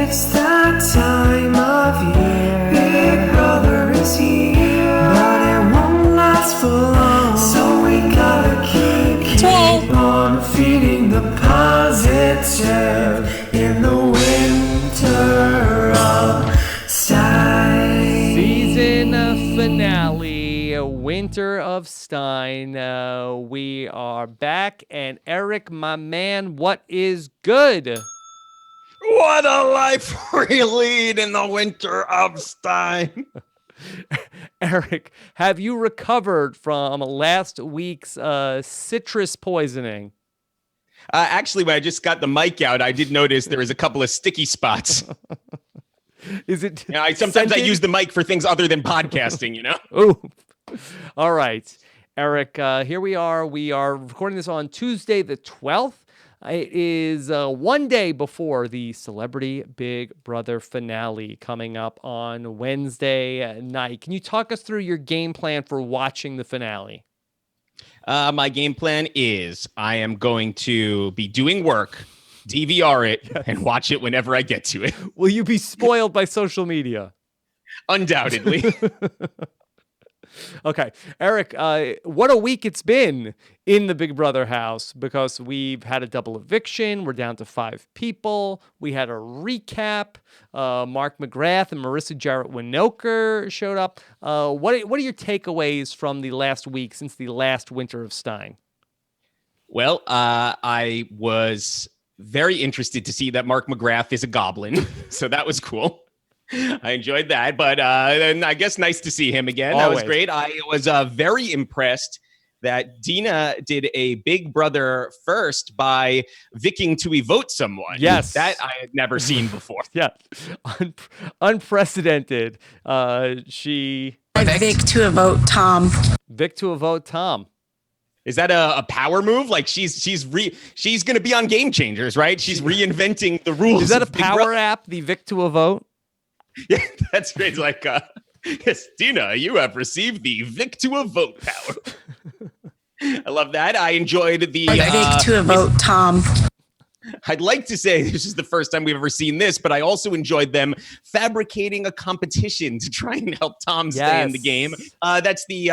It's that time of year. Big Brother is here, but it won't last for long. So we gotta keep on feeding the positive in the winter of Stein. Season finale, Winter of Stein. We are back, and Eric, my man, what is good? What a life we lead in the winter of Stein. Eric, have you recovered from last week's citrus poisoning? Actually, when I just got the mic out, I did notice there was a couple of sticky spots. Is it? Sometimes I use the mic for things other than podcasting, you know? Oh, all right. Eric, here we are. We are recording this on Tuesday the 12th. It is one day before the Celebrity Big Brother finale coming up on Wednesday night. Can you talk us through your game plan for watching the finale? My game plan is I am going to be doing work, DVR it, and watch it whenever I get to it. Will you be spoiled by social media? Undoubtedly. Okay, Eric, what a week it's been in the Big Brother house, because we've had a double eviction. We're down to 5 people. We had a recap. Mark McGrath and Marissa Jarrett Winokur showed up. What are your takeaways from the last week since the last Winter of Stein? Well, I was very interested to see that Mark McGrath is a goblin, so that was cool. I enjoyed that, but and I guess nice to see him again. Always. That was great. I was very impressed that Dina did a Big Brother first by vicking to evote someone. Yes. That I had never seen before. Yeah, unprecedented. She Vic to a vote, Tom. Vic to a vote, Tom. Is that a power move? Like she's going to be on Game Changers, right? She's reinventing the rules. Is that a of Big power Brother. app? The Vic to a vote. Yeah, that's great. Like, yes, Dina, you have received the Vic to a vote power. I love that. I enjoyed the Vic to a vote, Tom. I'd like to say this is the first time we've ever seen this, but I also enjoyed them fabricating a competition to try and help Tom stay in the game. That's the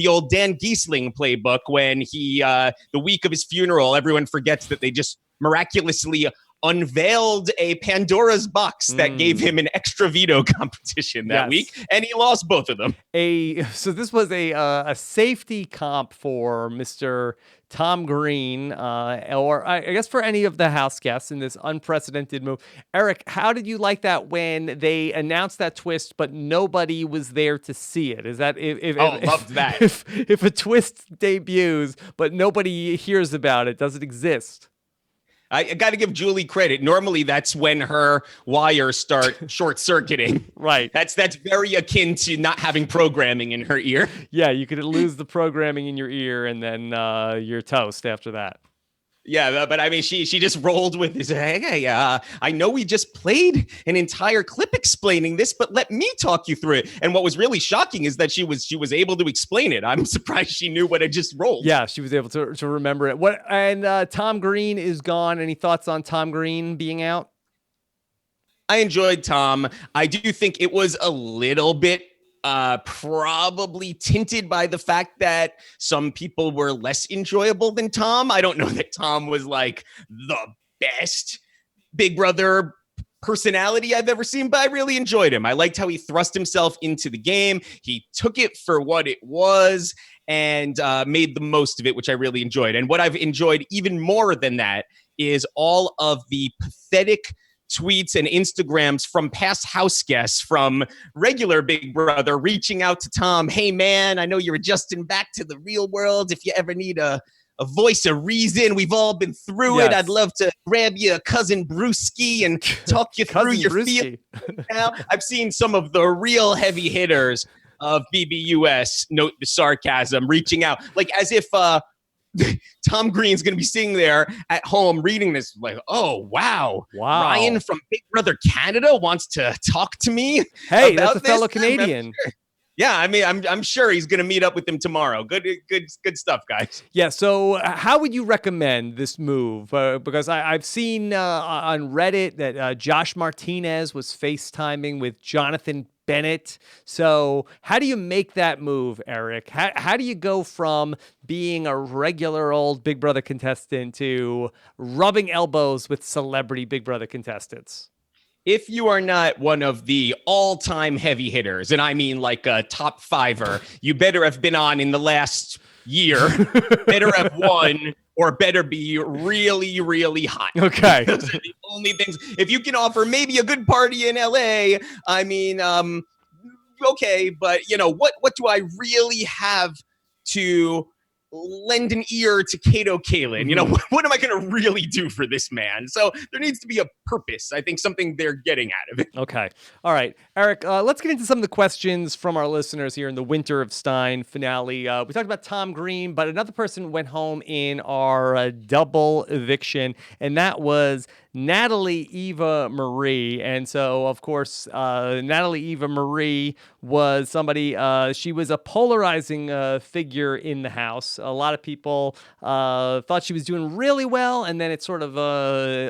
old Dan Giesling playbook when he, the week of his funeral, everyone forgets that they just miraculously unveiled a Pandora's box that gave him an extra veto competition that week, and he lost both of them. So this was a safety comp for Mr. Tom Green, or I guess for any of the house guests in this unprecedented move. Eric, how did you like that when they announced that twist, but nobody was there to see it? Is that loved that. If a twist debuts, but nobody hears about it, does it exist? I got to give Julie credit. Normally, that's when her wires start short-circuiting. Right. That's very akin to not having programming in her ear. Yeah, you could lose the programming in your ear, and then you're toast after that. Yeah, but I mean, she just rolled with this. Hey, I know we just played an entire clip explaining this, but let me talk you through it. And what was really shocking is that she was able to explain it. I'm surprised she knew what had just rolled. Yeah, she was able to remember it. And Tom Green is gone. Any thoughts on Tom Green being out? I enjoyed Tom. I do think it was a little bit probably tinted by the fact that some people were less enjoyable than Tom. I don't know that Tom was like the best Big Brother personality I've ever seen, but I really enjoyed him. I liked how he thrust himself into the game. He took it for what it was and made the most of it, which I really enjoyed. And what I've enjoyed even more than that is all of the pathetic tweets and Instagrams from past house guests from regular Big Brother reaching out to Tom. Hey, man, I know you're adjusting back to the real world. If you ever need a voice of reason, we've all been through it. I'd love to grab you a cousin Brewski and talk you through your feelings. Now, I've seen some of the real heavy hitters of BBUS note the sarcasm, reaching out like as if Tom Green's going to be sitting there at home reading this like, oh, wow. Ryan from Big Brother Canada wants to talk to me. Hey, that's a fellow Canadian. Yeah, I mean, I'm sure he's going to meet up with him tomorrow. Good stuff, guys. Yeah. So, how would you recommend this move? Because I've seen on Reddit that Josh Martinez was FaceTiming with Jonathan Bennett. So, how do you make that move, Eric? How do you go from being a regular old Big Brother contestant to rubbing elbows with celebrity Big Brother contestants? If you are not one of the all-time heavy hitters, and I mean like a top fiver, you better have been on in the last year, better have won, or better be really, really hot. Okay. Those are the only things. If you can offer maybe a good party in LA, I mean, okay, but what do I really have to lend an ear to Kato Kaelin? What am I going to really do for this man? So there needs to be a purpose. I think something they're getting out of it. Okay. All right. Eric, let's get into some of the questions from our listeners here in the Winter of Stein finale. We talked about Tom Green, but another person went home in our double eviction, and that was Natalie Eva Marie. And so, of course, Natalie Eva Marie was somebody, she was a polarizing figure in the house. A lot of people thought she was doing really well, and then it sort of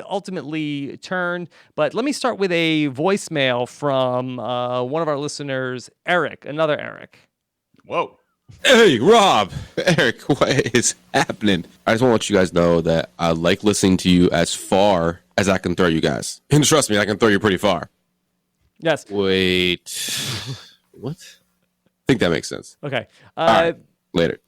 ultimately turned. But let me start with a voicemail from one of our listeners, Eric, another Eric. Whoa. Hey, Rob, Eric, what is happening? I just want to let you guys know that I like listening to you as far as I can throw you guys. And trust me, I can throw you pretty far. Yes. Wait. What? I think that makes sense. Okay. All right. Later.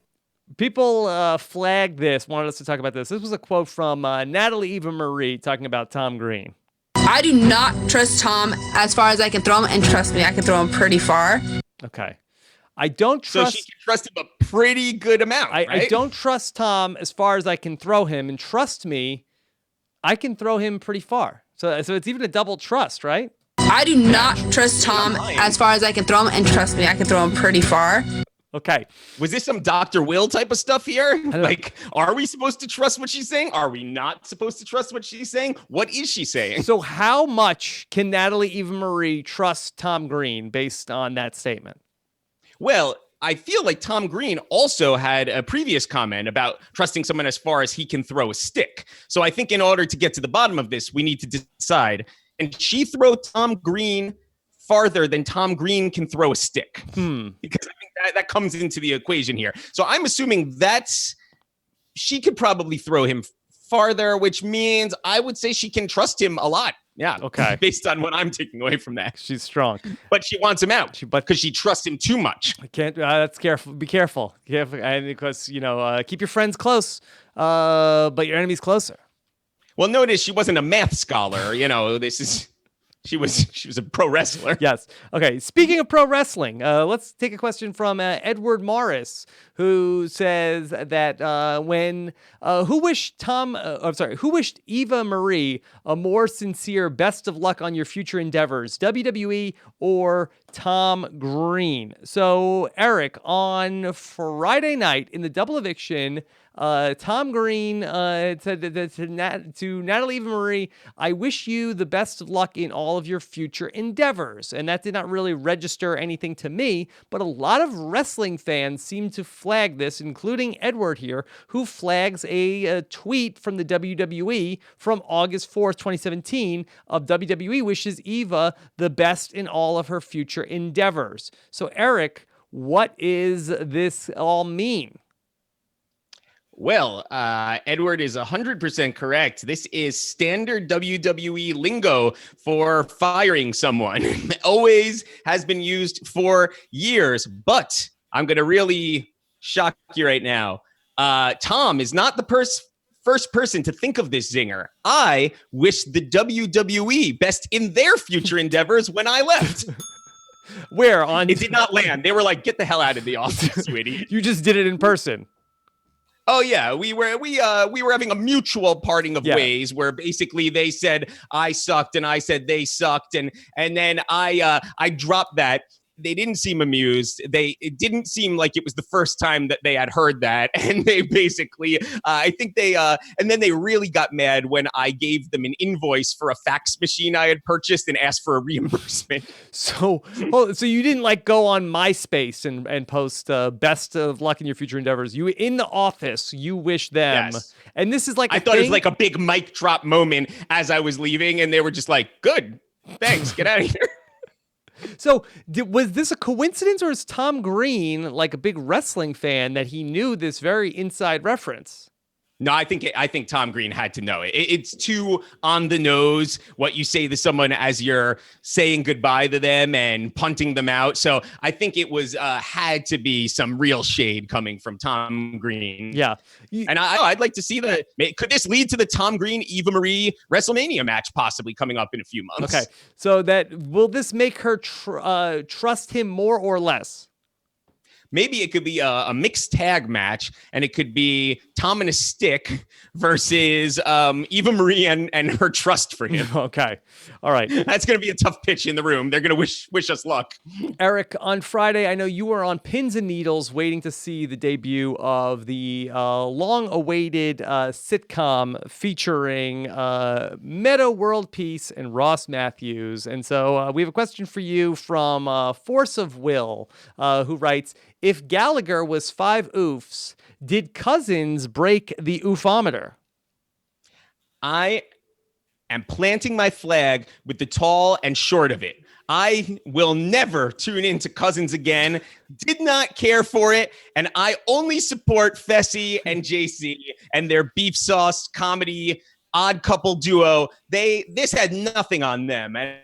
People flagged this, wanted us to talk about this. This was a quote from Natalie Eva Marie talking about Tom Green. I do not trust Tom as far as I can throw him, and trust me, I can throw him pretty far. Okay. I don't trust... So she can trust him a pretty good amount, right? I don't trust Tom as far as I can throw him, and trust me, I can throw him pretty far. So it's even a double trust, right? I do not trust Tom as far as I can throw him, and trust me, I can throw him pretty far. Okay. Was this some Dr. Will type of stuff here? Like, are we supposed to trust what she's saying? Are we not supposed to trust what she's saying? What is she saying? So how much can Natalie Eva Marie trust Tom Green based on that statement? Well, I feel like Tom Green also had a previous comment about trusting someone as far as he can throw a stick. So I think in order to get to the bottom of this, we need to decide, and she throw Tom Green farther than Tom Green can throw a stick? Because I think that comes into the equation here. So I'm assuming she could probably throw him farther, which means I would say she can trust him a lot. Yeah. Okay. Based on what I'm taking away from that. She's strong. But she wants him out because she trusts him too much. I can't. That's careful. Be careful. And because, keep your friends close, but your enemies closer. Well, notice she wasn't a math scholar. She was a pro wrestler. Yes. Okay. Speaking of pro wrestling, let's take a question from Edward Morris, who says that who wished Eva Marie a more sincere best of luck on your future endeavors, WWE or Tom Green? So, Eric, on Friday night in the double eviction, Tom Green said to Natalie Eva Marie, I wish you the best of luck in all of your future endeavors. And that did not really register anything to me, but a lot of wrestling fans seem to flag this, including Edward here, who flags a tweet from the WWE from August 4th, 2017 of WWE wishes Eva the best in all of her future endeavors. So, Eric, what is this all mean? Well, Edward is 100% correct. This is standard WWE lingo for firing someone. Always has been used for years, but I'm going to really shock you right now. Tom is not the first person to think of this zinger. I wish the WWE best in their future endeavors when I left. Where on? It did not land. They were like, get the hell out of the office, you idiot. You just did it in person. Oh yeah, we were having a mutual parting of ways where basically they said I sucked and I said they sucked and then I dropped that. they didn't seem amused. It didn't seem like it was the first time that they had heard that, and they basically, I think they, and then they really got mad when I gave them an invoice for a fax machine I had purchased and asked for a reimbursement. So you didn't like go on MySpace and post best of luck in your future endeavors. You in the office, you wish them, Yes. and this is like I thought it was like a big mic drop moment as I was leaving, and they were just like, "Good, thanks, get out of here." So was this a coincidence, or is Tom Green like a big wrestling fan that he knew this very inside reference? No, I think Tom Green had to know it. It's too on the nose what you say to someone as you're saying goodbye to them and punting them out. So I think it was had to be some real shade coming from Tom Green. Yeah, and I'd like to see could this lead to the Tom Green Eva Marie WrestleMania match possibly coming up in a few months? Okay, so will this make her trust him more or less? Maybe it could be a mixed tag match, and it could be Tom and a stick versus Eva Marie and her trust for him. Okay. All right. That's going to be a tough pitch in the room. They're going to wish us luck. Eric, on Friday, I know you were on pins and needles waiting to see the debut of the long-awaited sitcom featuring Meta World Peace and Ross Matthews. And so we have a question for you from Force of Will, who writes, if Gallagher was 5 oofs, did Cousins break the oofometer? I am planting my flag with the tall and short of it. I will never tune into Cousins again. Did not care for it. And I only support Fessy and JC and their beef sauce comedy odd couple duo. This had nothing on them. And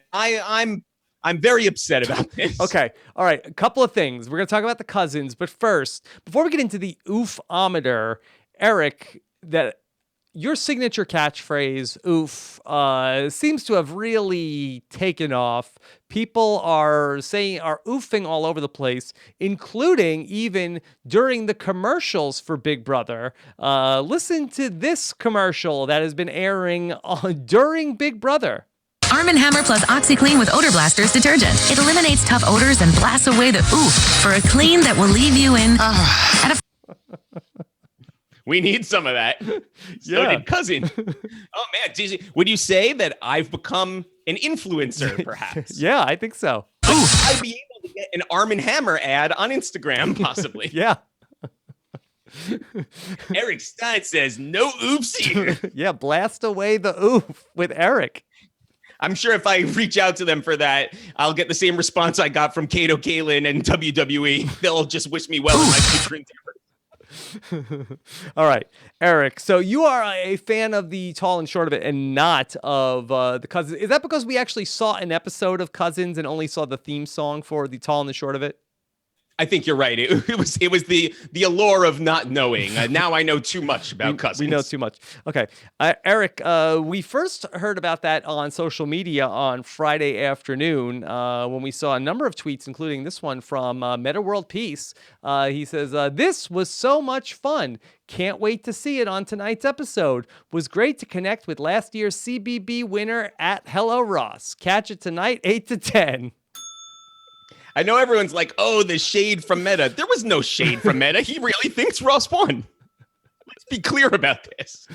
I'm very upset about this. Okay. All right. A couple of things. We're going to talk about the Cousins. But first, before we get into the oofometer, Eric, that your signature catchphrase, oof, seems to have really taken off. People are oofing all over the place, including even during the commercials for Big Brother. Listen to this commercial that has been airing during Big Brother. Arm & Hammer plus OxyClean with Odor Blasters detergent. It eliminates tough odors and blasts away the oof for a clean that will leave you in We need some of that. So did Cousin. Oh, man. Would you say that I've become an influencer, perhaps? Yeah, I think so. I'd be able to get an Arm & Hammer ad on Instagram, possibly. Yeah. Eric Stein says, no oofs here. Yeah, blast away the oof with Eric. I'm sure if I reach out to them for that, I'll get the same response I got from Kato Kaelin and WWE. They'll just wish me well in my future endeavors. All right, Eric. So you are a fan of the tall and short of it and not of the Cousins. Is that because we actually saw an episode of Cousins and only saw the theme song for the tall and the short of it? I think you're right. It was the allure of not knowing. Now I know too much about Cousins. We know too much. Okay. Eric, we first heard about that on social media on Friday afternoon when we saw a number of tweets, including this one from Meta World Peace. He says, this was so much fun. Can't wait to see it on tonight's episode. Was great to connect with last year's CBB winner at Hello Ross. Catch it tonight, 8 to 10. I know everyone's like, oh, the shade from Meta. There was no shade from Meta. He really thinks Ross won. Let's be clear about this.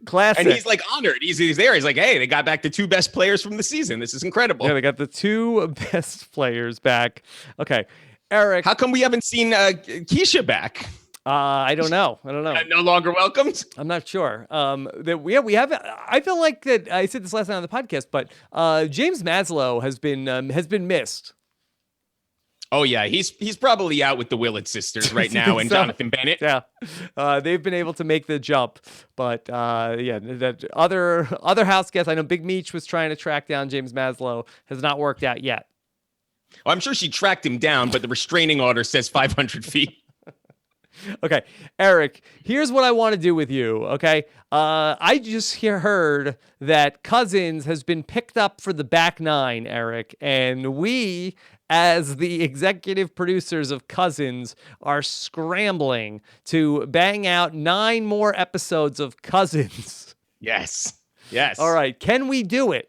Classic. And he's like honored. He's there. He's like, hey, they got back the 2 best players from the season. This is incredible. Yeah, they got the 2 best players back. Okay. Eric. How come we haven't seen Keisha back? I don't know. No longer welcomed? I'm not sure. We have. I feel like that. I said this last night on the podcast, but James Maslow has been missed. Oh yeah, he's probably out with the Willett sisters right now and Jonathan Bennett. Yeah, they've been able to make the jump, but that other house guests. I know Big Meech was trying to track down James Maslow. Has not worked out yet. Well, I'm sure she tracked him down, but the restraining order says 500 feet. Okay, Eric, here's what I want to do with you, okay? I just heard that Cousins has been picked up for the back 9, Eric, and we, as the executive producers of Cousins, are scrambling to bang out 9 more episodes of Cousins. Yes. All right, can we do it?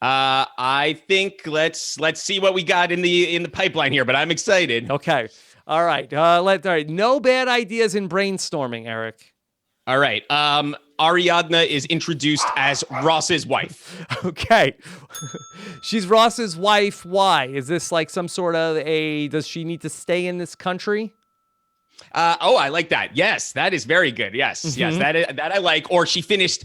I think let's see what we got in the pipeline here, but I'm excited. Okay. All right. All right. No bad ideas in brainstorming, Eric. All right. Ariadna is introduced as Ross's wife. Okay. She's Ross's wife. Why? Is this like some sort of does she need to stay in this country? I like that. Yes, that is very good. Yes, yes, that I like. Or she finished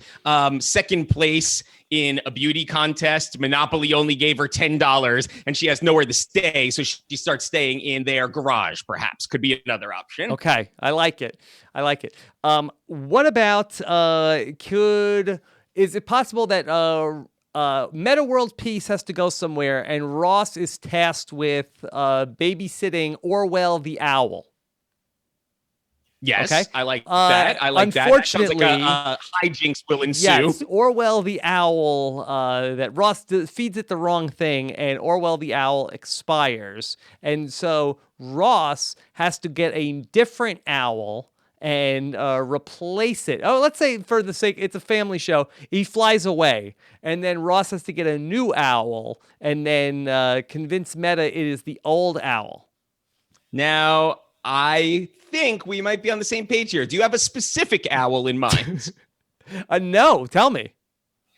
second place in a beauty contest. Monopoly only gave her $10, and she has nowhere to stay, so she starts staying in their garage. Perhaps could be another option. Okay, I like it. What about is it possible that Meta World Peace has to go somewhere, and Ross is tasked with babysitting Orwell the owl? Yes, okay. I like that. I like that. Unfortunately, that. Sounds like hijinks will ensue. Yes, Orwell the owl, that Ross feeds it the wrong thing, and Orwell the owl expires. And so Ross has to get a different owl and replace it. Oh, let's say for the sake, it's a family show. He flies away, and then Ross has to get a new owl and then convince Meta it is the old owl. Now, I think we might be on the same page here. Do you have a specific owl in mind? No, tell me.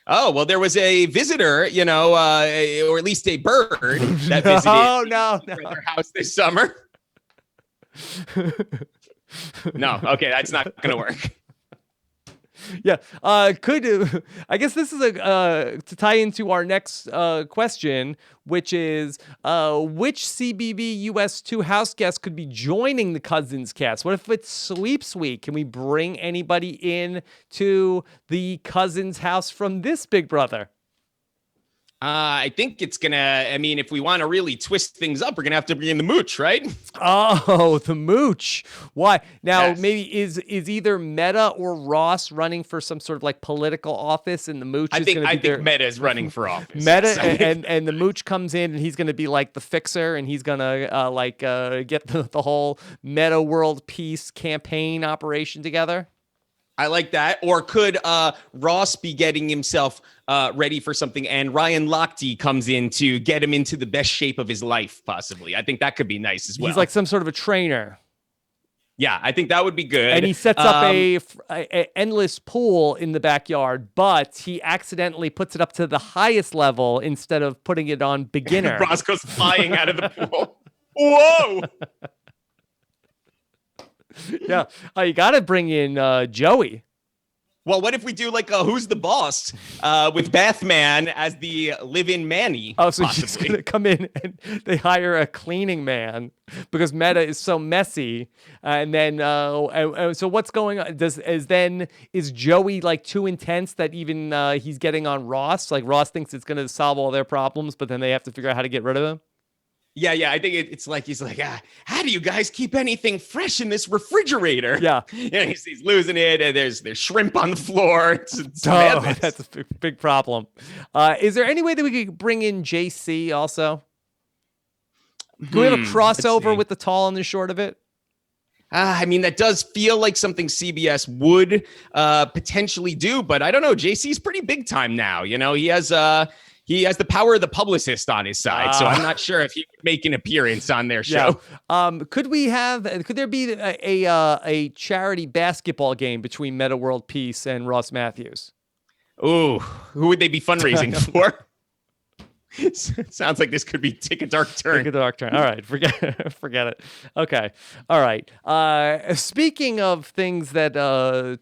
Oh, well, there was a visitor, or at least a bird that visited their house this summer. No, okay, that's not going to work. Yeah. I guess this is to tie into our next question, which is which CBB US 2 house guest could be joining the Cousins cast? What if it's sweeps week? Can we bring anybody in to the Cousins house from this Big Brother? I think it's if we want to really twist things up, we're going to have to bring in the Mooch, right? Oh, the Mooch. Why? Now, Yes. maybe is either Meta or Ross running for some sort of like political office, and the Mooch is going to be I think Meta is running for office. Meta Yes. and the Mooch comes in, and he's going to be like the fixer, and he's going to get the whole Meta World Peace campaign operation together. I like that. Or could Ross be getting himself ready for something, and Ryan Lochte comes in to get him into the best shape of his life, possibly? I think that could be nice as well. He's like some sort of a trainer. Yeah, I think that would be good. And he sets up a endless pool in the backyard, but he accidentally puts it up to the highest level instead of putting it on beginner. Ross goes flying out of the pool. Whoa! Yeah. You got to bring in Joey. Well, what if we do like a Who's the Boss with Bathman as the live-in Manny? Oh, so possibly. he's going to come in and they hire a cleaning man because Meta is so messy. And then, so what's going on? Is Joey like too intense that even he's getting on Ross? Like Ross thinks it's going to solve all their problems, but then they have to figure out how to get rid of him? Yeah. I think it's like he's like, how do you guys keep anything fresh in this refrigerator? Yeah. He's losing it, and there's shrimp on the floor. It's madness. That's a big problem. Is there any way that we could bring in JC also? Do we have a crossover with the tall and the short of it? That does feel like something CBS would potentially do, but I don't know. JC's pretty big time now. He has the power of the publicist on his side, so I'm not sure if he would make an appearance on their show. Yeah. Could there be a charity basketball game between Meta World Peace and Ross Matthews? Ooh, who would they be fundraising for? Sounds like this could take a dark turn. Take a dark turn. All right, forget it. Okay. All right. Speaking of things that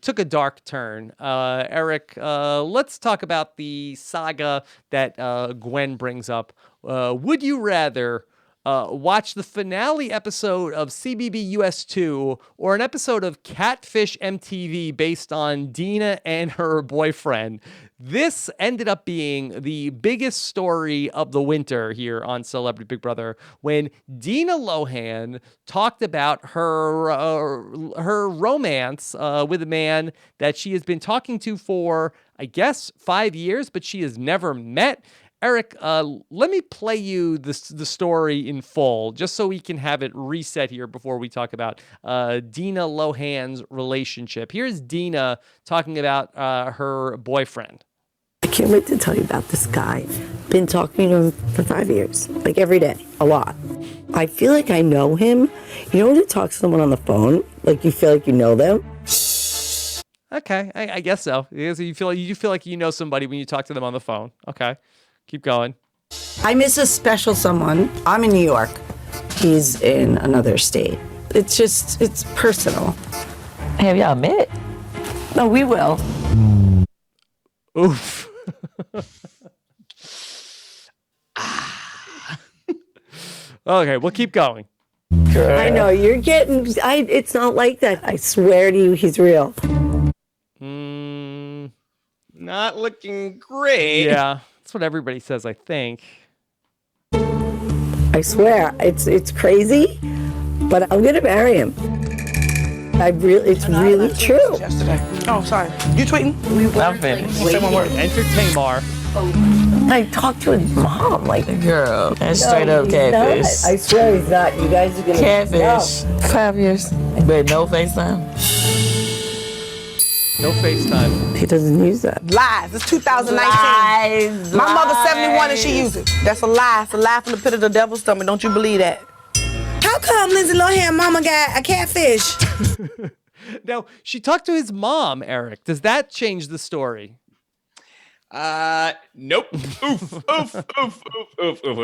took a dark turn, Eric, let's talk about the saga that Gwen brings up. Would you rather watch the finale episode of CBB US 2 or an episode of Catfish MTV based on Dina and her boyfriend? This ended up being the biggest story of the winter here on Celebrity Big Brother when Dina Lohan talked about her romance with a man that she has been talking to for, I guess, 5 years, but she has never met. Eric, let me play you the story in full, just so we can have it reset here before we talk about Dina Lohan's relationship. Here's Dina talking about her boyfriend. can't wait to tell you about this guy. Been talking to him for 5 years, like every day, a lot. I feel like I know him. You know when you talk to someone on the phone, like you feel like you know them? Okay, I guess so. You feel like you know somebody when you talk to them on the phone. Okay, keep going. I miss a special someone. I'm in New York. He's in another state. It's personal. Have y'all met? No, we will. Oof. Okay, we'll keep going. I know, you're getting... it's not like that. I swear to you, he's real. Not looking great. Yeah, that's what everybody says, I think. I swear, it's crazy, but I'm gonna marry him. It's really true. Yesterday. Oh, sorry. You tweeting? I'm finished. Say one word. Enter Tamar. I talked to his mom, like... Girl, that's straight up catfish. Not. I swear he's not. You guys are gonna... Catfish. No. 5 years. But no FaceTime. No FaceTime. He doesn't use that. Lies. It's 2019. Lies. My mother's 71 and she uses it. That's a lie. It's a lie from the pit of the devil's stomach. Don't you believe that? How come Lindsay Lohan mama got a catfish? No, she talked to his mom, Eric. Does that change the story? Nope. Oof.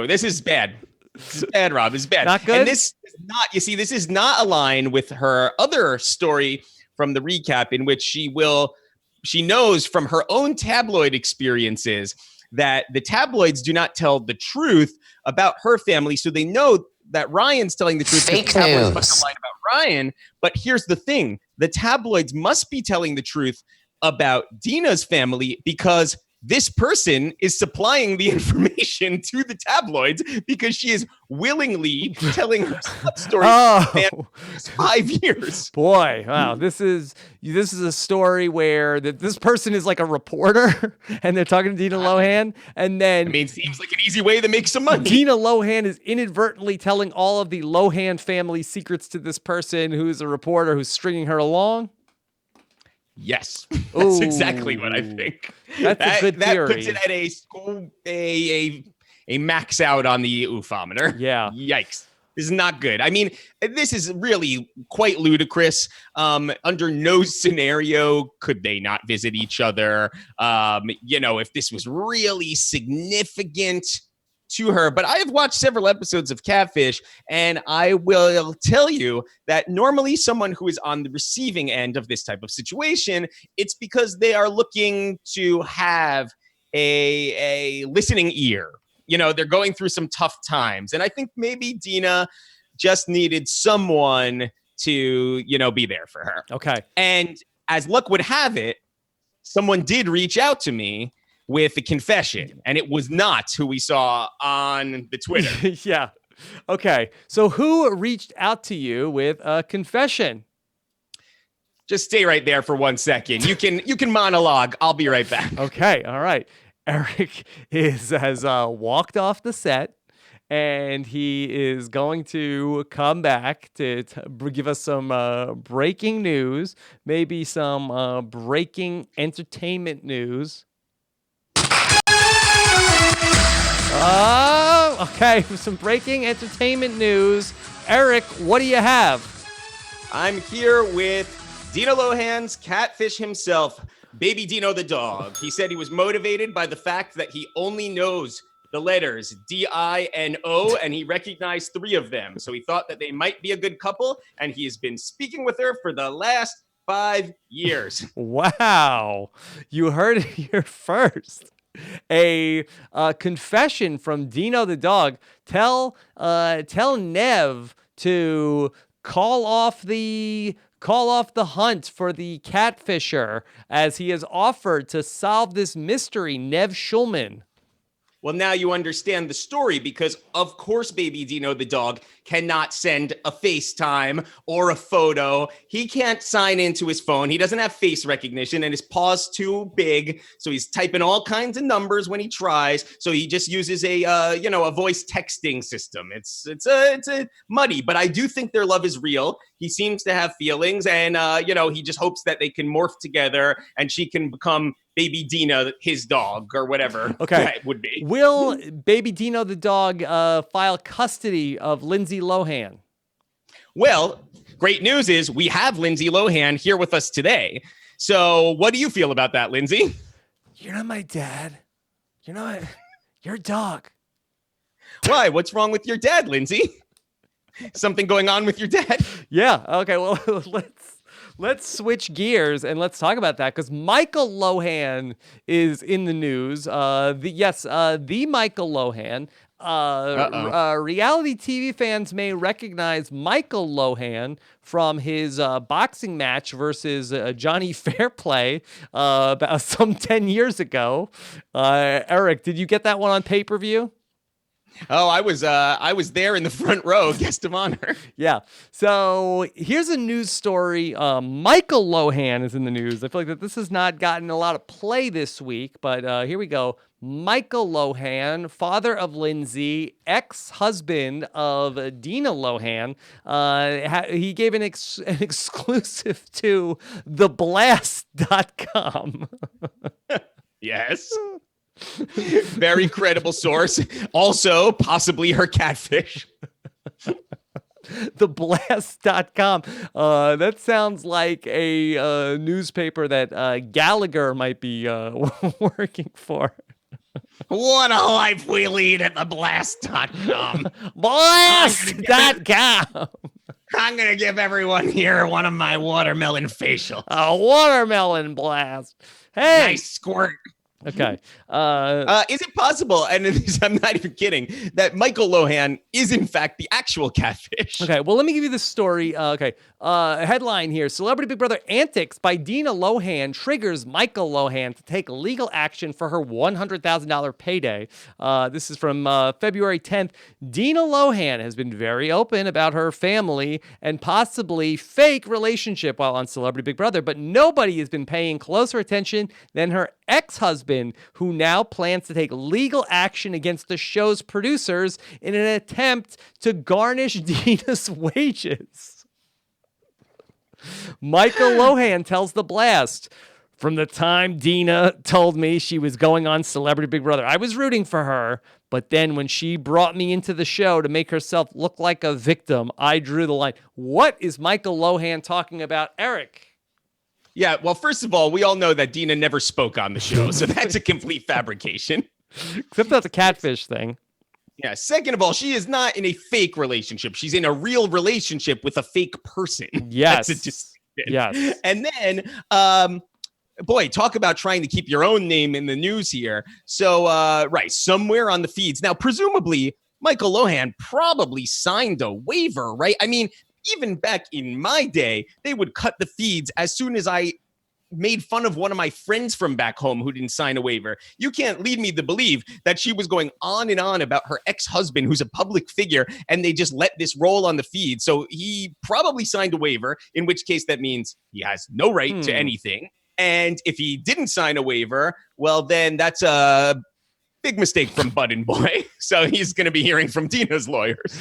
This is bad. This is bad, Rob. This is bad. Not good? And this is not aligned with her other story from the recap in which she knows from her own tabloid experiences that the tabloids do not tell the truth about her family. So they know that Ryan's telling the truth. Fake the tabloids news. must have lied about Ryan. But here's the thing. The tabloids must be telling the truth about Dina's family because this person is supplying the information to the tabloids because she is willingly telling her story for 5 years. Boy, wow. This is a story where this person is like a reporter and they're talking to Dina Lohan. And then it seems like an easy way to make some money. Dina Lohan is inadvertently telling all of the Lohan family secrets to this person who is a reporter who's stringing her along. Yes, that's exactly what I think. That's a good theory. That puts it at a max out on the oofometer. Yeah. Yikes. This is not good. I mean, this is really quite ludicrous. Under no scenario could they not visit each other. If this was really significant to her. But I have watched several episodes of Catfish, and I will tell you that normally someone who is on the receiving end of this type of situation, it's because they are looking to have a listening ear. They're going through some tough times. And I think maybe Dina just needed someone to, be there for her. Okay. And as luck would have it, someone did reach out to me with a confession, and it was not who we saw on the Twitter. Yeah. Okay. So who reached out to you with a confession? Just stay right there for 1 second. You can monologue. I'll be right back. Okay. All right. Eric has walked off the set, and he is going to come back to give us some breaking news, maybe some breaking entertainment news. Okay, some breaking entertainment news. Eric, what do you have? I'm here with Dina Lohan's catfish himself, Baby Dino the dog. He said he was motivated by the fact that he only knows the letters D-I-N-O, and he recognized 3 of them. So he thought that they might be a good couple, and he has been speaking with her for the last 5 years. Wow. You heard it here first. A confession from Dino the dog. Tell Nev to call off the hunt for the catfisher, as he has offered to solve this mystery. Nev Schulman. Well, now you understand the story, because of course Baby Dino the dog cannot send a FaceTime or a photo. He can't sign into his phone. He doesn't have face recognition, and his paw's too big. So he's typing all kinds of numbers when he tries. So he just uses a voice texting system. It's a muddy, but I do think their love is real. He seems to have feelings, and he just hopes that they can morph together and she can become baby Dina, his dog, or whatever Okay. that would be. Will baby Dino the dog file custody of Lindsay Lohan? Well, great news is we have Lindsay Lohan here with us today. So what do you feel about that, Lindsay? You're not my dad. You're not. You're a dog. Why? What's wrong with your dad, Lindsay? Something going on with your dad? Yeah. Okay. Well, let's switch gears and let's talk about that because Michael Lohan is in the news. The Michael Lohan. Reality TV fans may recognize Michael Lohan from his boxing match versus Johnny Fairplay about some 10 years ago. Eric, did you get that one on pay-per-view? Oh, I was there in the front row, guest of honor. Yeah. So here's a news story. Michael Lohan is in the news. I feel like that this has not gotten a lot of play this week, but here we go. Michael Lohan, father of Lindsay, ex-husband of Dina Lohan, he gave an exclusive to theblast.com. Yes. Very credible source. Also, possibly her catfish. Theblast.com. That sounds like a newspaper that Gallagher might be working for. What a life we lead at theblast.com. Blast.com. I'm going to give everyone here one of my watermelon facials. A watermelon blast. Hey. Nice squirt. Okay. Is it possible, and I'm not even kidding, that Michael Lohan is in fact the actual catfish? Okay, well, let me give you this story. Headline here. Celebrity Big Brother antics by Dina Lohan triggers Michael Lohan to take legal action for her $100,000 payday. This is from February 10th. Dina Lohan has been very open about her family and possibly fake relationship while on Celebrity Big Brother, but nobody has been paying closer attention than her ex-husband, who now plans to take legal action against the show's producers in an attempt to garnish Dina's wages. Michael Lohan tells The Blast, from the time Dina told me she was going on Celebrity Big Brother, I was rooting for her, but then when she brought me into the show to make herself look like a victim, I drew the line. What is Michael Lohan talking about, Eric? Yeah, well, first of all, we all know that Dina never spoke on the show, so that's a complete fabrication. Except that's a catfish thing. Yeah, second of all, she is not in a fake relationship. She's in a real relationship with a fake person. Yes. That's a distinction. Yes. And then, boy, talk about trying to keep your own name in the news here. So, right, somewhere on the feeds. Now, presumably, Michael Lohan probably signed a waiver, right? I mean, even back in my day, they would cut the feeds as soon as I made fun of one of my friends from back home who didn't sign a waiver. You can't lead me to believe that she was going on and on about her ex-husband, who's a public figure, and they just let this roll on the feed. So he probably signed a waiver, in which case that means he has no right to anything. And if he didn't sign a waiver, well, then that's a big mistake from Bud and Boy. So he's going to be hearing from Dina's lawyers.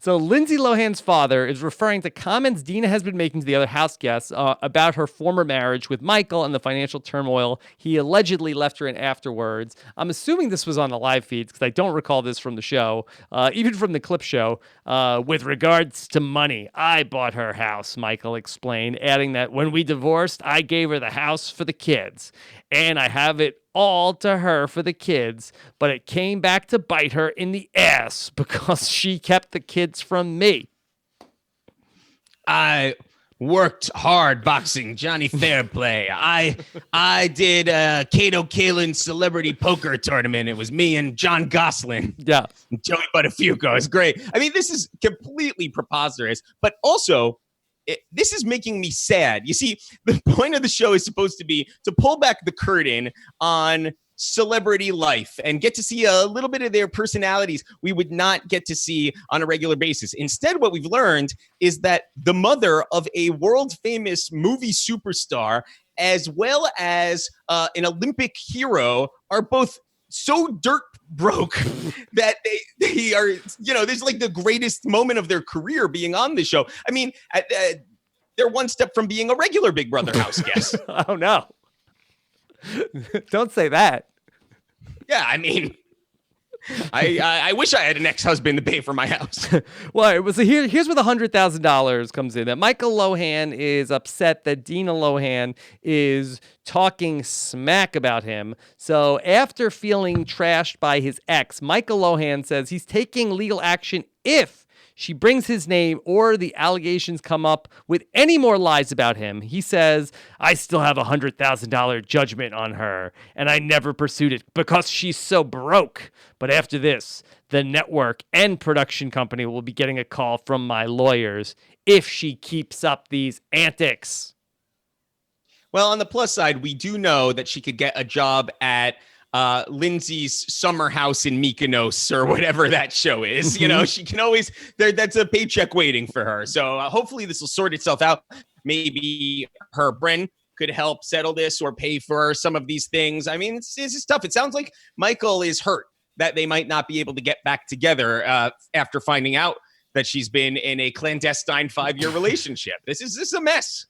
So Lindsay Lohan's father is referring to comments Dina has been making to the other house guests about her former marriage with Michael and the financial turmoil he allegedly left her in afterwards. I'm assuming this was on the live feeds because I don't recall this from the show, even from the clip show. With regards to money, I bought her house, Michael explained, adding that when we divorced, I gave her the house for the kids. And I have it all to her for the kids, but it came back to bite her in the ass because she kept the kids from me. I worked hard boxing Johnny Fairplay. I did a Kato Kaelin celebrity poker tournament. It was me and John Gosselin. Yeah. And Joey Buttafuoco. It's great. I mean, this is completely preposterous, but also this is making me sad. You see, the point of the show is supposed to be to pull back the curtain on celebrity life and get to see a little bit of their personalities we would not get to see on a regular basis. Instead, what we've learned is that the mother of a world famous movie superstar, as well as an Olympic hero, are both so dirt broke that they are, you know, there's like the greatest moment of their career being on the show. I mean, they're one step from being a regular Big Brother house guest. Oh, no. Don't say that. Yeah, I mean, I wish I had an ex-husband to pay for my house. Well, it was here's where the $100,000 comes in. That Michael Lohan is upset that Dina Lohan is talking smack about him. So after feeling trashed by his ex, Michael Lohan says he's taking legal action if she brings his name or the allegations come up with any more lies about him. He says, I still have a $100,000 judgment on her, and I never pursued it because she's so broke. But after this, the network and production company will be getting a call from my lawyers if she keeps up these antics. Well, on the plus side, we do know that she could get a job at Lindsay's summer house in Mykonos or whatever that show is. You know, she can always, that's a paycheck waiting for her. So hopefully this will sort itself out. Maybe her friend could help settle this or pay for some of these things. I mean, it's tough. It sounds like Michael is hurt that they might not be able to get back together after finding out that she's been in a clandestine 5-year relationship. This is a mess.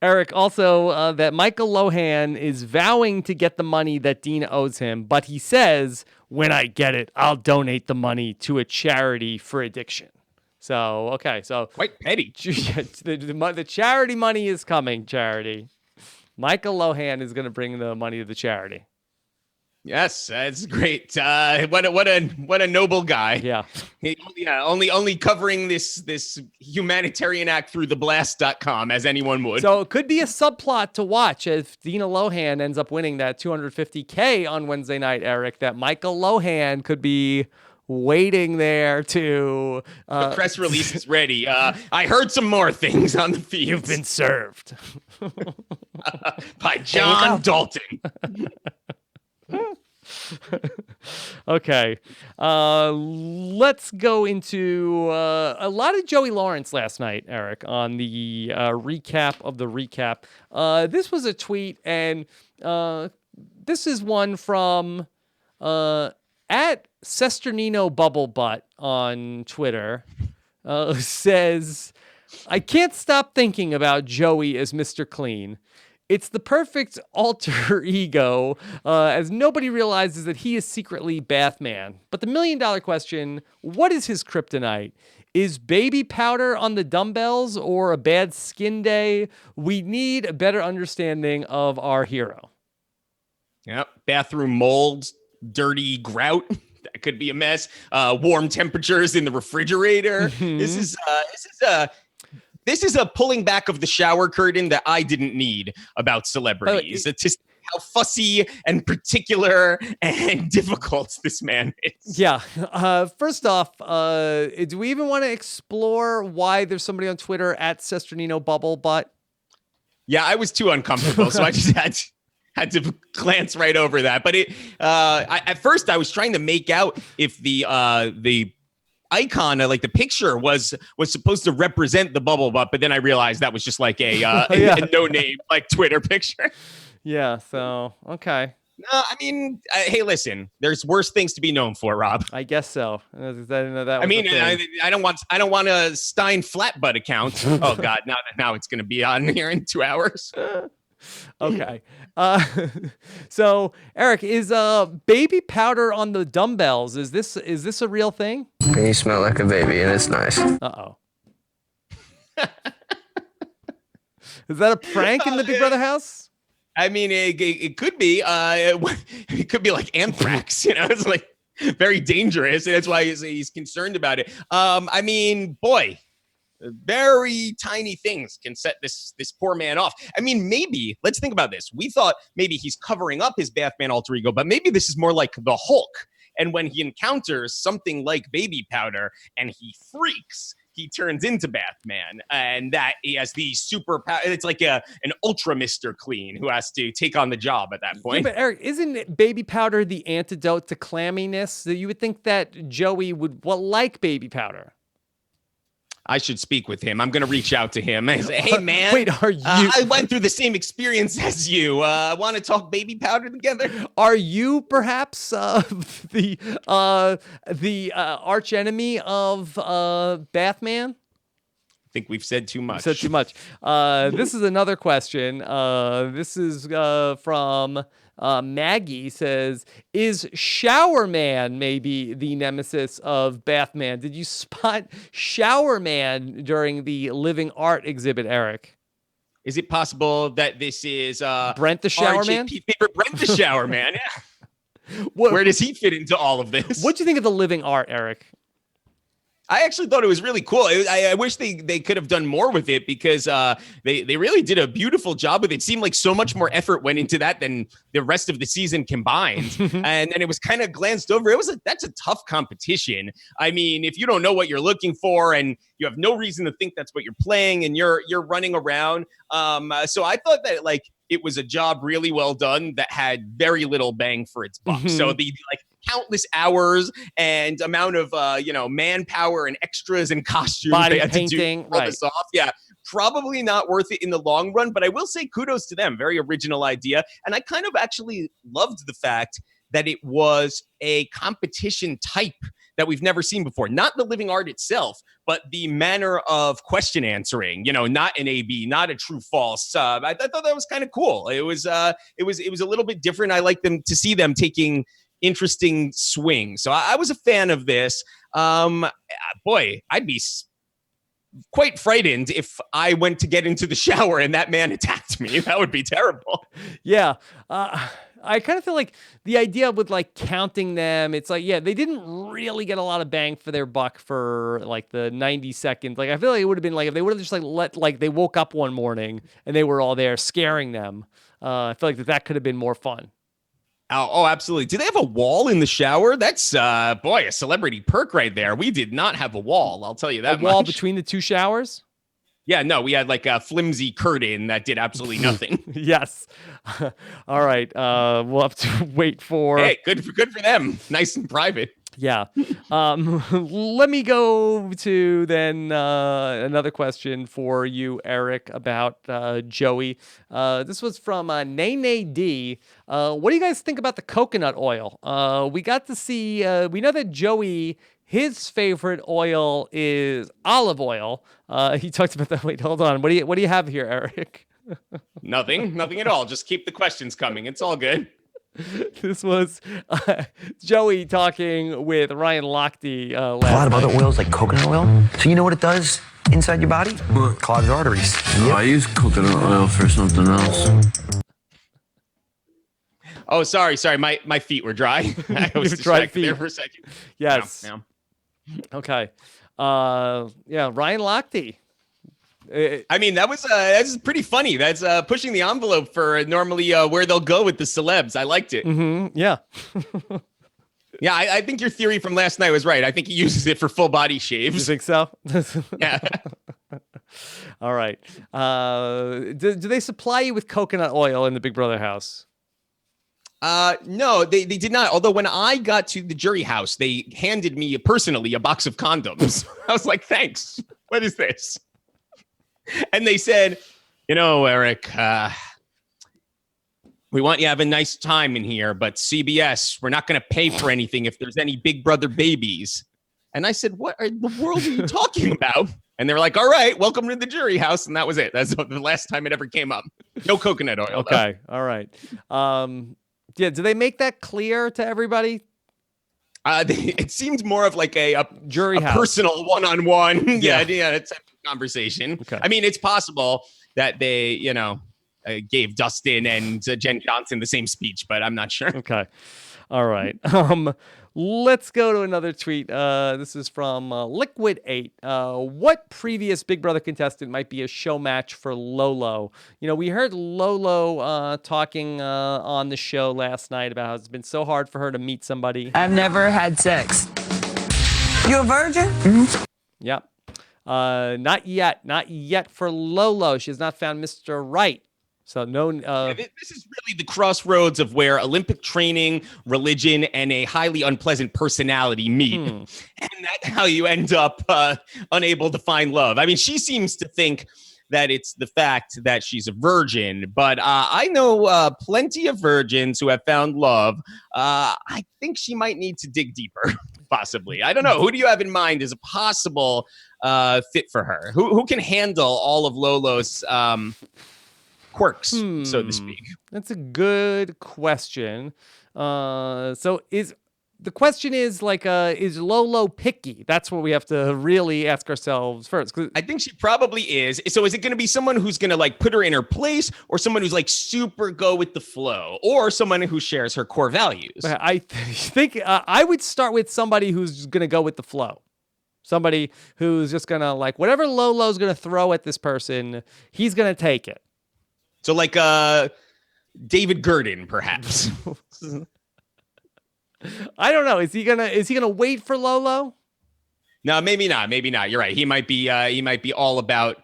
Eric, also that Michael Lohan is vowing to get the money that Dina owes him, but he says, when I get it, I'll donate the money to a charity for addiction. So, okay, so quite petty. The charity money is coming, charity. Michael Lohan is going to bring the money to the charity. Yes, that's great. What a noble guy. Yeah. Only covering this humanitarian act through theblast.com as anyone would. So it could be a subplot to watch if Dina Lohan ends up winning that $250K on Wednesday night, Eric, that Michael Lohan could be waiting there to... the press release is ready. I heard some more things on the feed. You've been served. By John Dalton. Okay, let's go into a lot of Joey Lawrence last night, Eric, on the recap of the recap. This was a tweet, and this is one from at Sesternino Bubblebutt on Twitter. Says, I can't stop thinking about Joey as Mr. Clean. It's the perfect alter ego, as nobody realizes that he is secretly Bathman. But the $1 million question, what is his kryptonite? Is baby powder on the dumbbells or a bad skin day? We need a better understanding of our hero. Yep, bathroom mold, dirty grout. That could be a mess. Warm temperatures in the refrigerator. Mm-hmm. This is a pulling back of the shower curtain that I didn't need about celebrities. It's just how fussy and particular and difficult this man is. Yeah. First off, do we even want to explore why there's somebody on Twitter at Sesternino Bubblebutt? Yeah, I was too uncomfortable, so I just had to glance right over that. But at first I was trying to make out if the icon, like the picture, was supposed to represent the bubble butt, but then I realized that was just like a no name like Twitter picture. Yeah. So okay. No, I mean, hey, listen. There's worse things to be known for, Rob. I guess so. I don't want a Stein flat butt account. Oh God, now it's going to be on here in 2 hours. Okay. So Eric, is baby powder on the dumbbells? Is this a real thing? You smell like a baby, and it's nice. Uh-oh. Is that a prank in the Big Brother house? I mean, it could be. It could be like anthrax. It's like very dangerous, and that's why he's concerned about it. I mean, boy. Very tiny things can set this poor man off. I mean, maybe, let's think about this. We thought maybe he's covering up his Bathman alter ego, but maybe this is more like the Hulk. And when he encounters something like baby powder and he freaks, he turns into Bathman. And that he has the superpower. It's like an ultra Mr. Clean who has to take on the job at that point. Yeah, but Eric, isn't baby powder the antidote to clamminess? So you would think that Joey would like baby powder. I should speak with him. I'm going to reach out to him and say, hey, man. Wait, are you... I went through the same experience as you. Want to talk baby powder together? Are you perhaps the arch enemy of Bathman? think we've said too much. Said too much. This is another question. This is from Maggie. Says, is Shower Man maybe the nemesis of Bathman? Did you spot Shower Man during the Living Art exhibit, Eric? Is it possible that this is Brent the Shower Man? Favorite Brent the Shower Man? Yeah. Where does he fit into all of this? What do you think of the Living Art, Eric? I actually thought it was really cool. I wish they could have done more with it because they really did a beautiful job with it. It seemed like so much more effort went into that than the rest of the season combined. And then it was kind of glanced over. That's a tough competition. I mean, if you don't know what you're looking for and you have no reason to think that's what you're playing and you're running around. So I thought that it was a job really well done that had very little bang for its buck. So the countless hours and amount of manpower and extras and costumes body they had painting, to do all this off. Yeah, probably not worth it in the long run, but I will say kudos to them. Very original idea. And I kind of actually loved the fact that it was a competition type that we've never seen before. Not the Living Art itself, but the manner of question answering, not an A/B, not a true false. I thought that was kind of cool. It was a little bit different. I like them to see them taking interesting swing. So I was a fan of this. Boy, I'd be quite frightened if I went to get into the shower and that man attacked me. That would be terrible. Yeah. I kind of feel like the idea with counting them, it's they didn't really get a lot of bang for their buck for the 90 seconds. I feel like it would have been if they would have just they woke up one morning and they were all there scaring them. I feel like that could have been more fun. Oh, absolutely. Do they have a wall in the shower? That's, a celebrity perk right there. We did not have a wall. I'll tell you that much. A wall much. Between the two showers? Yeah, no, we had a flimsy curtain that did absolutely nothing. Yes. All right. We'll have to wait for... Hey, good for them. Nice and private. Yeah. Let me go to then another question for you, Eric, about Joey. This was from Nene D. What do you guys think about the coconut oil? We got to see, we know that Joey, his favorite oil is olive oil. He talked about that. Wait, hold on. What do you have here, Eric? Nothing at all. Just keep the questions coming. It's all good. This was Joey talking with Ryan Lochte last night. A lot of other night. oils like coconut oil. So you know what it does inside your body? What? Clogs arteries. I use coconut oil for something else. Oh, sorry. My feet were dry. I was distracted there for a second. Yes. Yeah. Okay. Ryan Lochte. I mean, that's pretty funny. That's pushing the envelope for normally where they'll go with the celebs. I liked it. Mm-hmm. Yeah. Yeah, I think your theory from last night was right. I think he uses it for full body shaves. You think so? Yeah. All right. Do they supply you with coconut oil in the Big Brother house? No, they did not. Although when I got to the jury house, they handed me personally a box of condoms. I was like, thanks. What is this? And they said, Eric, we want you to have a nice time in here, but CBS, we're not going to pay for anything if there's any Big Brother babies. And I said, what in the world are you talking about? And they were like, all right, welcome to the jury house. And that was it. That's the last time it ever came up. No coconut oil. Okay. Though. All right. Do they make that clear to everybody? It seems more of a jury house. Personal one-on-one. Yeah, it's a conversation. Okay. I mean, it's possible that they, gave Dustin and Jen Johnson the same speech, but I'm not sure. Okay. All right. Let's go to another tweet. This is from Liquid8. What previous Big Brother contestant might be a show match for Lolo? We heard Lolo talking on the show last night about how it's been so hard for her to meet somebody. I've never had sex. You a virgin? Mm-hmm. Yep. Not yet for Lolo. She has not found Mr. Right. So no. This is really the crossroads of where Olympic training, religion, and a highly unpleasant personality meet, and that's how you end up unable to find love. I mean, she seems to think that it's the fact that she's a virgin, but I know plenty of virgins who have found love. I think she might need to dig deeper. possibly. I don't know. Who do you have in mind as a possible fit for her? Who can handle all of Lolo's quirks, so to speak? That's a good question. The question is is Lolo picky? That's what we have to really ask ourselves first. I think she probably is. So is it going to be someone who's going to like put her in her place, or someone who's like super go with the flow, or someone who shares her core values? I think I would start with somebody who's going to go with the flow. Somebody who's just going to like whatever Lolo's going to throw at this person, he's going to take it. So like David Gurdon, perhaps. I don't know. Is he gonna wait for Lolo? No, maybe not. Maybe not. You're right. He might be all about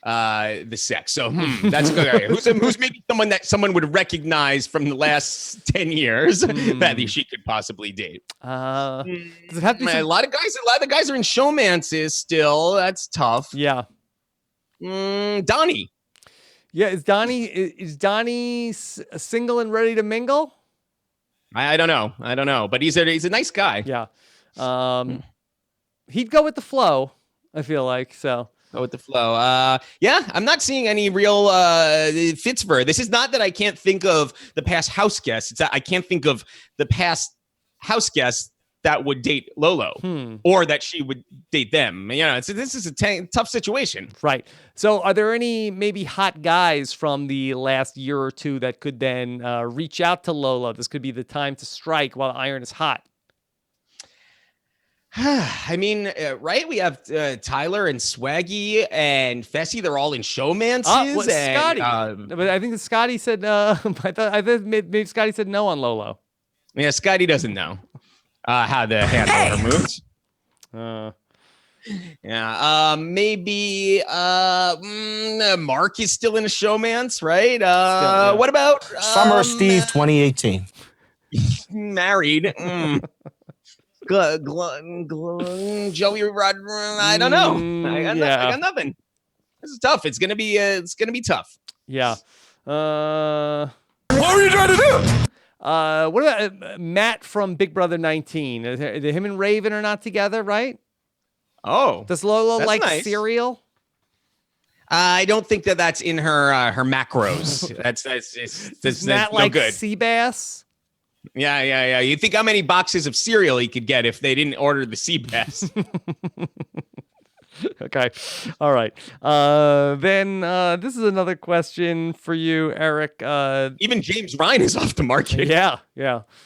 the sex. So that's good. Who's maybe someone would recognize from the last 10 years that she could possibly date? Does it have to be a lot of the guys are in showmances still. That's tough. Yeah. Donnie. Yeah, is Donnie single and ready to mingle? I don't know, but he's a nice guy. Yeah, he'd go with the flow. I feel like so. Go with the flow. Yeah, I'm not seeing any real fits for her. This is not that I can't think of the past house guests. It's that I can't think of the past house guests that would date Lolo or that she would date them. You know, this is a tough situation. Right. So are there any maybe hot guys from the last year or two that could then reach out to Lolo? This could be the time to strike while iron is hot. I mean, right? We have Tyler and Swaggy and Fessy. They're all in showmances. Scotty. But I think Scotty said, I thought maybe Scotty said no on Lolo. Yeah, Scotty doesn't know how to handle her moves. Yeah. Maybe Mark is still in a showmance, right? What about Summer of Steve 2018? Married. Joey Rod. I don't know. I got nothing. This is tough. It's gonna be tough. Yeah. What were you trying to do? What about Matt from Big Brother 19? Him and Raven are not together, right? Oh, does Lolo like nice. cereal? I don't think that's in her macros. that's Matt no like good. sea bass? Yeah. You think how many boxes of cereal he could get if they didn't order the sea bass? Okay. All right. Then this is another question for you, Eric. Even James Ryan is off the market. Yeah.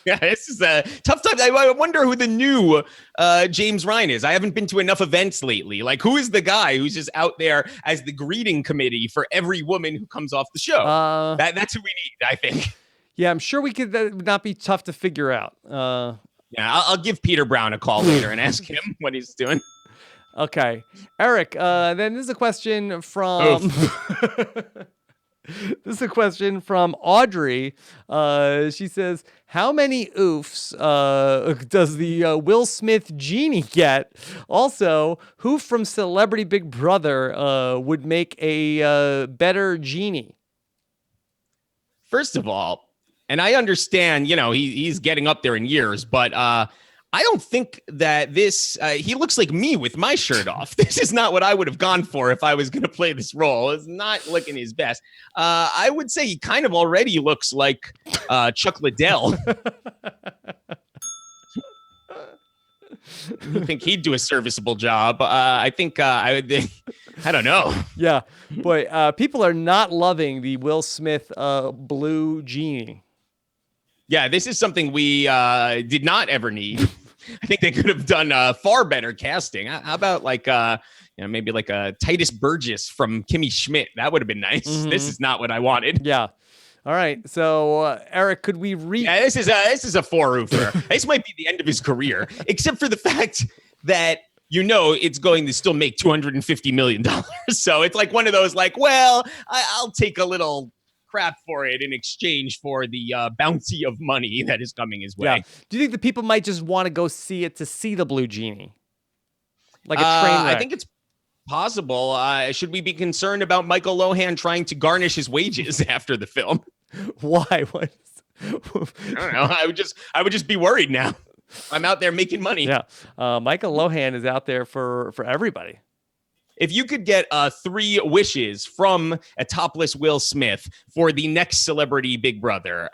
This is a tough time. I wonder who the new James Ryan is. I haven't been to enough events lately. Like, who is the guy who's just out there as the greeting committee for every woman who comes off the show? That's who we need, I think. Yeah, I'm sure that would not be tough to figure out. Yeah, I'll give Peter Brown a call later and ask him what he's doing. Okay. Eric, then this is a question from Audrey. She says, how many oofs does the Will Smith genie get? Also, who from Celebrity Big Brother would make a better genie? First of all, and I understand, he's getting up there in years, but I don't think that he looks like me with my shirt off. This is not what I would have gone for if I was going to play this role. It's not looking his best. I would say he kind of already looks like Chuck Liddell. I think he'd do a serviceable job. I think I don't know. Yeah, boy, people are not loving the Will Smith blue genie. Yeah, this is something we did not ever need. I think they could have done far better casting. How about maybe like a Titus Burgess from Kimmy Schmidt? That would have been nice. Mm-hmm. This is not what I wanted. Yeah. All right. So, Eric, could we Yeah, this is a four-roofer. This might be the end of his career, except for the fact that it's going to still make $250 million. So it's like one of those I'll take a little crap for it in exchange for the bounty of money that is coming his way. Yeah. Do you think the people might just want to go see it to see the blue genie? Like a train wreck? I think it's possible. Should we be concerned about Michael Lohan trying to garnish his wages after the film? Why? What? I don't know. I would just be worried now. I'm out there making money. Yeah. Michael Lohan is out there for everybody. If you could get 3 wishes from a topless Will Smith for the next celebrity Big Brother,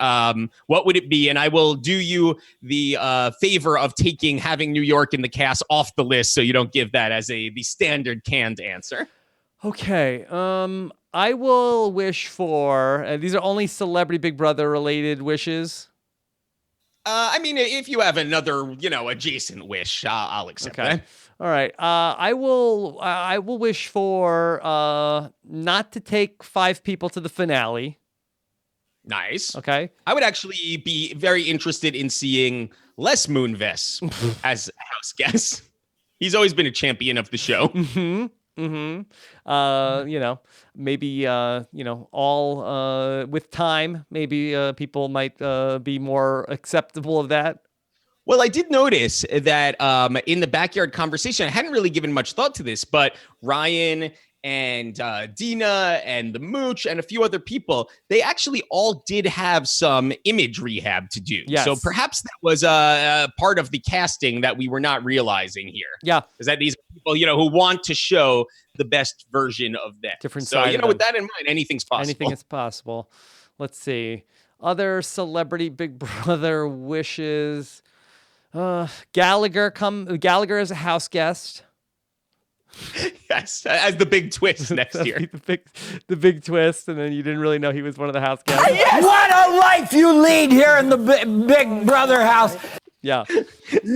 what would it be? And I will do you the favor of having New York in the cast off the list, so you don't give that as the standard canned answer. Okay. I will wish for. These are only celebrity Big Brother related wishes. I mean, if you have another, adjacent wish, I'll accept that. All right. I will wish for not to take 5 people to the finale. Nice. Okay. I would actually be very interested in seeing Les Moonves as a house guest. He's always been a champion of the show. Maybe all with time, maybe people might be more acceptable of that. Well, I did notice that in the backyard conversation, I hadn't really given much thought to this, but Ryan and Dina and the Mooch and a few other people, they actually all did have some image rehab to do. Yes. So perhaps that was part of the casting that we were not realizing here. Yeah. Is that these people, who want to show the best version of them. Different so, side with that in mind, anything's possible. Anything is possible. Let's see. Other celebrity Big Brother wishes. Gallagher as a house guest. Yes, as the big twist next year. The big twist, and then you didn't really know he was one of the house guests. What a life you lead here in the Big Brother house. Yeah.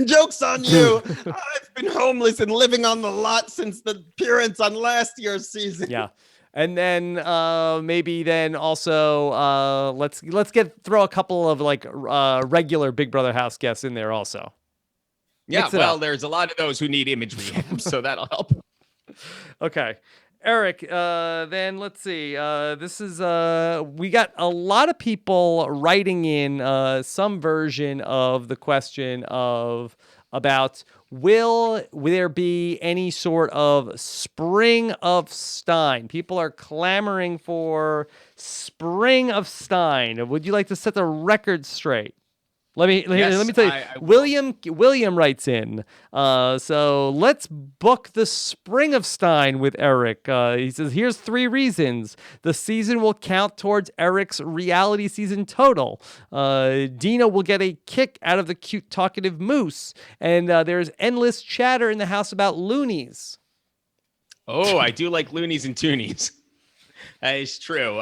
Joke's on you. I've been homeless and living on the lot since the appearance on last year's season. Yeah. And then maybe then also let's throw a couple of regular Big Brother house guests in there also. Yeah, well, there's a lot of those who need image rehab, so that'll help. Okay. Eric, then let's see. This is we got a lot of people writing in some version of the question about will there be any sort of spring of Stein? People are clamoring for spring of Stein. Would you like to set the record straight? Let me tell you. William writes in. So let's book the spring of Stein with Eric. He says, here's 3 reasons. The season will count towards Eric's reality season total. Dina will get a kick out of the cute talkative moose. And there's endless chatter in the house about loonies. Oh, I do like loonies and toonies. That is true.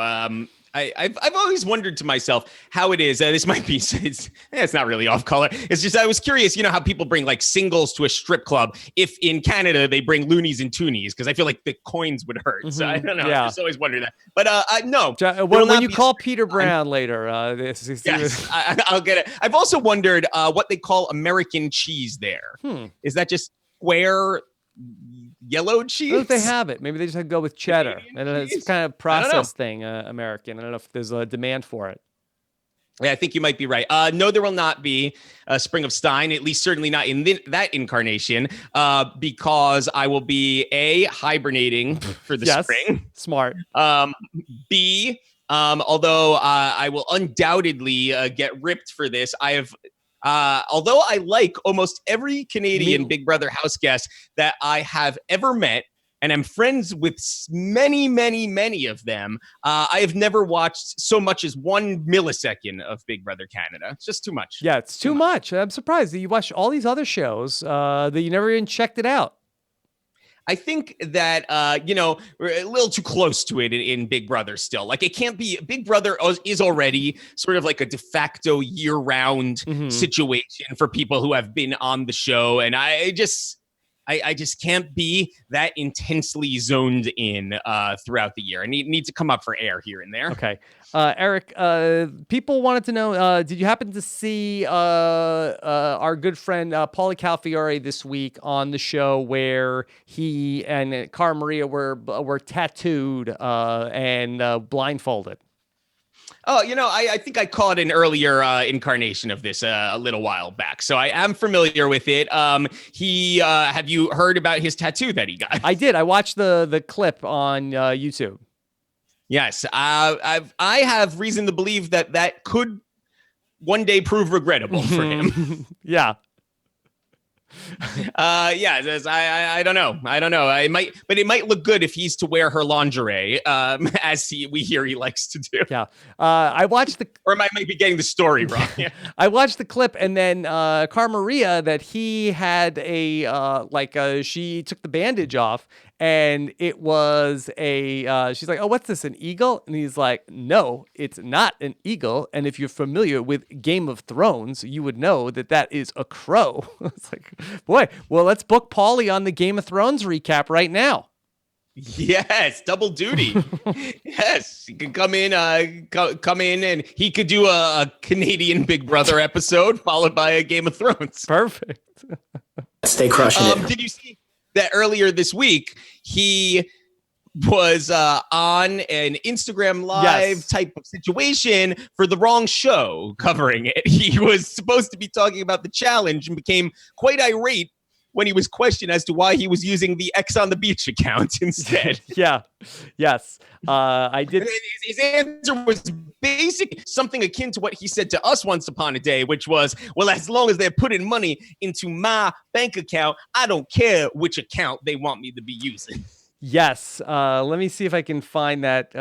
I've always wondered to myself how it is. This might be, it's not really off color. It's just, I was curious, how people bring singles to a strip club. If in Canada they bring loonies and toonies, because I feel like the coins would hurt. So I don't know. Yeah. I just always wondered that. But no. When you call Peter Brown later, yes, I'll get it. I've also wondered what they call American cheese there. Is that just square yellow cheese? I don't know if they have it. Maybe they just have to go with cheddar. And it's kind of processed thing, American. I don't know if there's a demand for it. Yeah, I think you might be right. No, there will not be a Spring of Stein, at least certainly not in that incarnation, because I will be A, hibernating for the spring. Smart. B, although I will undoubtedly get ripped for this, although I like almost every Canadian Big Brother house guest that I have ever met, and I'm friends with many, many, many of them, I have never watched so much as 1 millisecond of Big Brother Canada. It's just too much. Yeah, it's too much. I'm surprised that you watched all these other shows that you never even checked it out. I think that, we're a little too close to it in Big Brother still. It can't be. Big Brother is already sort of like a de facto year-round situation for people who have been on the show. And I just can't be that intensely zoned in throughout the year. I need to come up for air here and there. Okay. Eric, people wanted to know, did you happen to see our good friend Paulie Calfiore this week on the show where he and Cara Maria were tattooed and blindfolded? Oh, I think I caught an earlier incarnation of this a little while back, so I am familiar with it. Have you heard about his tattoo that he got? I did. I watched the clip on YouTube. Yes, I have reason to believe that could one day prove regrettable for him. Yeah. I don't know. But it might look good if he's to wear her lingerie, as we hear he likes to do. Yeah. I watched or I might be getting the story wrong. Yeah. I watched the clip, and then Car Maria, that he had she took the bandage off, and it was she's like, oh, what's this, an eagle? And he's like, no, it's not an eagle. And if you're familiar with Game of Thrones, you would know that is a crow. It's like, boy, well, let's book Paulie on the Game of Thrones recap right now. Yes, double duty. Yes, he can come in, and he could do a Canadian Big Brother episode followed by a Game of Thrones. Perfect. Stay crushing it. Did you see that earlier this week? He was on an Instagram Live type of situation for the wrong show covering it. He was supposed to be talking about the challenge and became quite irate when he was questioned as to why he was using the X on the Beach account instead. Yeah. Yes. I did. His answer was basically something akin to what he said to us once upon a day, which was, well, as long as they're putting money into my bank account, I don't care which account they want me to be using. Yes. Let me see if I can find that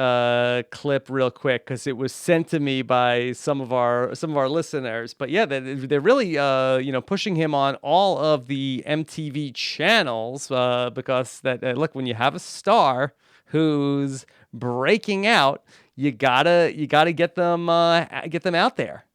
clip real quick, because it was sent to me by some of our listeners. But yeah, they're really pushing him on all of the MTV channels because look, when you have a star who's breaking out, you gotta get them out there.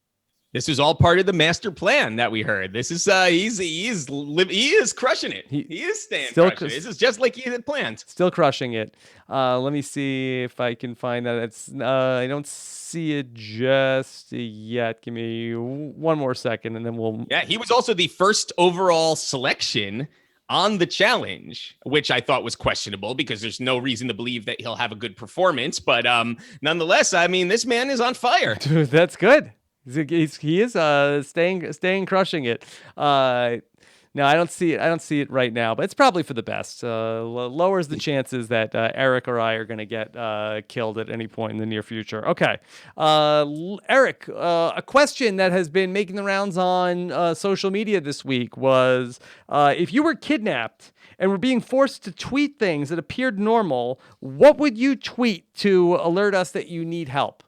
This is all part of the master plan that we heard. This is he is crushing it. He is staying crushing it. This is just like he had planned. Still crushing it. Let me see if I can find that. It's I don't see it just yet. Give me one more second, and then we'll. Yeah, he was also the first overall selection on the challenge, which I thought was questionable because there's no reason to believe that he'll have a good performance. But nonetheless, I mean, this man is on fire. Dude, that's good. He is staying crushing it. No, I don't see it right now, but it's probably for the best. Lowers the chances that Eric or I are going to get killed at any point in the near future. Okay, Eric, a question that has been making the rounds on social media this week was, if you were kidnapped and were being forced to tweet things that appeared normal, what would you tweet to alert us that you need help?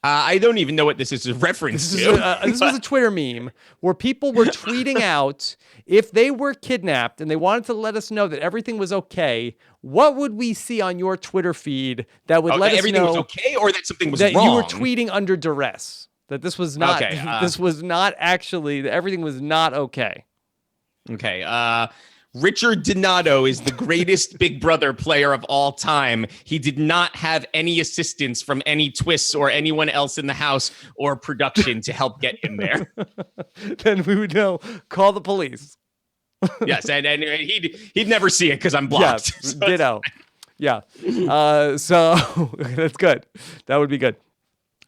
I don't even know what this is a reference to. This was a Twitter meme where people were tweeting out if they were kidnapped and they wanted to let us know that everything was okay. What would we see on your Twitter feed that would let us know everything was okay, or that something was that wrong? You were tweeting under duress. That this was not. Okay, this was not actually. That everything was not okay. Okay. Richard Donato is the greatest Big Brother player of all time. He did not have any assistance from any twists or anyone else in the house or production to help get him there. Then we would know. Call the police. Yes, and he'd never see it because I'm blocked. Yeah, so ditto. Yeah. So that's good. That would be good.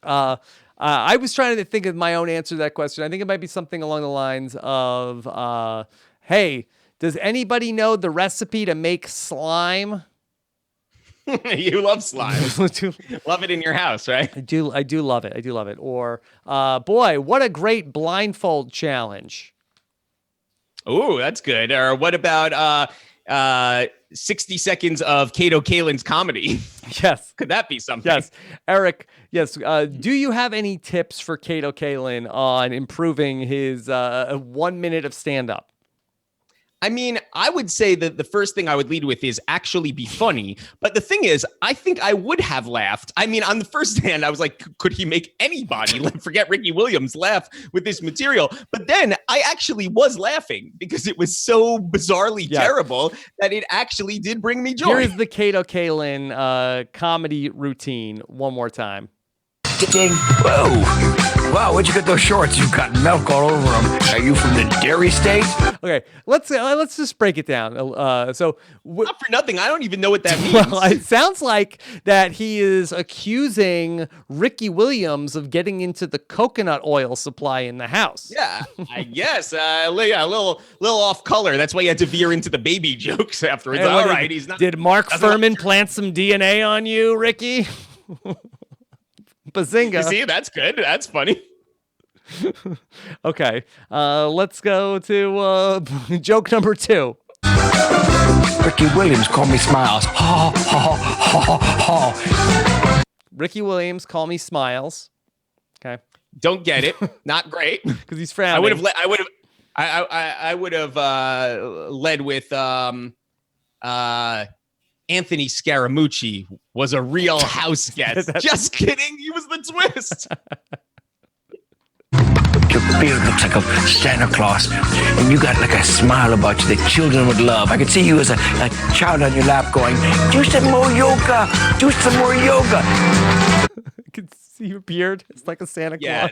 I was trying to think of my own answer to that question. I think it might be something along the lines of, hey, does anybody know the recipe to make slime? You love slime. Love it in your house, right? I do love it. Or, boy, what a great blindfold challenge. Oh, that's good. Or what about 60 seconds of Kato Kaelin's comedy? Yes. Could that be something? Yes. Eric, yes. Do you have any tips for Kato Kaelin on improving his 1 minute of stand-up? I mean, I would say that the first thing I would lead with is actually be funny. But the thing is, I think I would have laughed. I mean, on the first hand, I was like, could he make anybody, forget Ricky Williams, laugh with this material? But then I actually was laughing because it was so bizarrely terrible that it actually did bring me joy. Here is the Kato Kaelin comedy routine one more time. Ding. Whoa. Wow, where'd you get those shorts? You've got milk all over them. Are you from the dairy state? Okay, let's just break it down. Not for nothing. I don't even know what that means. Well, it sounds like that he is accusing Ricky Williams of getting into the coconut oil supply in the house. Yeah, I guess. A little off color. That's why you had to veer into the baby jokes afterwards. Hey, all right, he's not. Did Mark Furman plant some DNA on you, Ricky? Bazinga. You see, that's good. That's funny. Okay, let's go to joke number 2. Ricky Williams, call me Smiles. Ha, ha, ha, ha. Ricky Williams, call me Smiles. Okay. Don't get it. Not great. Because he's frowning. I would have led with Anthony Scaramucci was a real house guest. Just kidding. He was the twist. Your beard looks like a Santa Claus, and you got like a smile about you that children would love. I could see you as a child on your lap going, do some more yoga, do some more yoga. I could see your beard. It's like a Santa Claus. Yeah,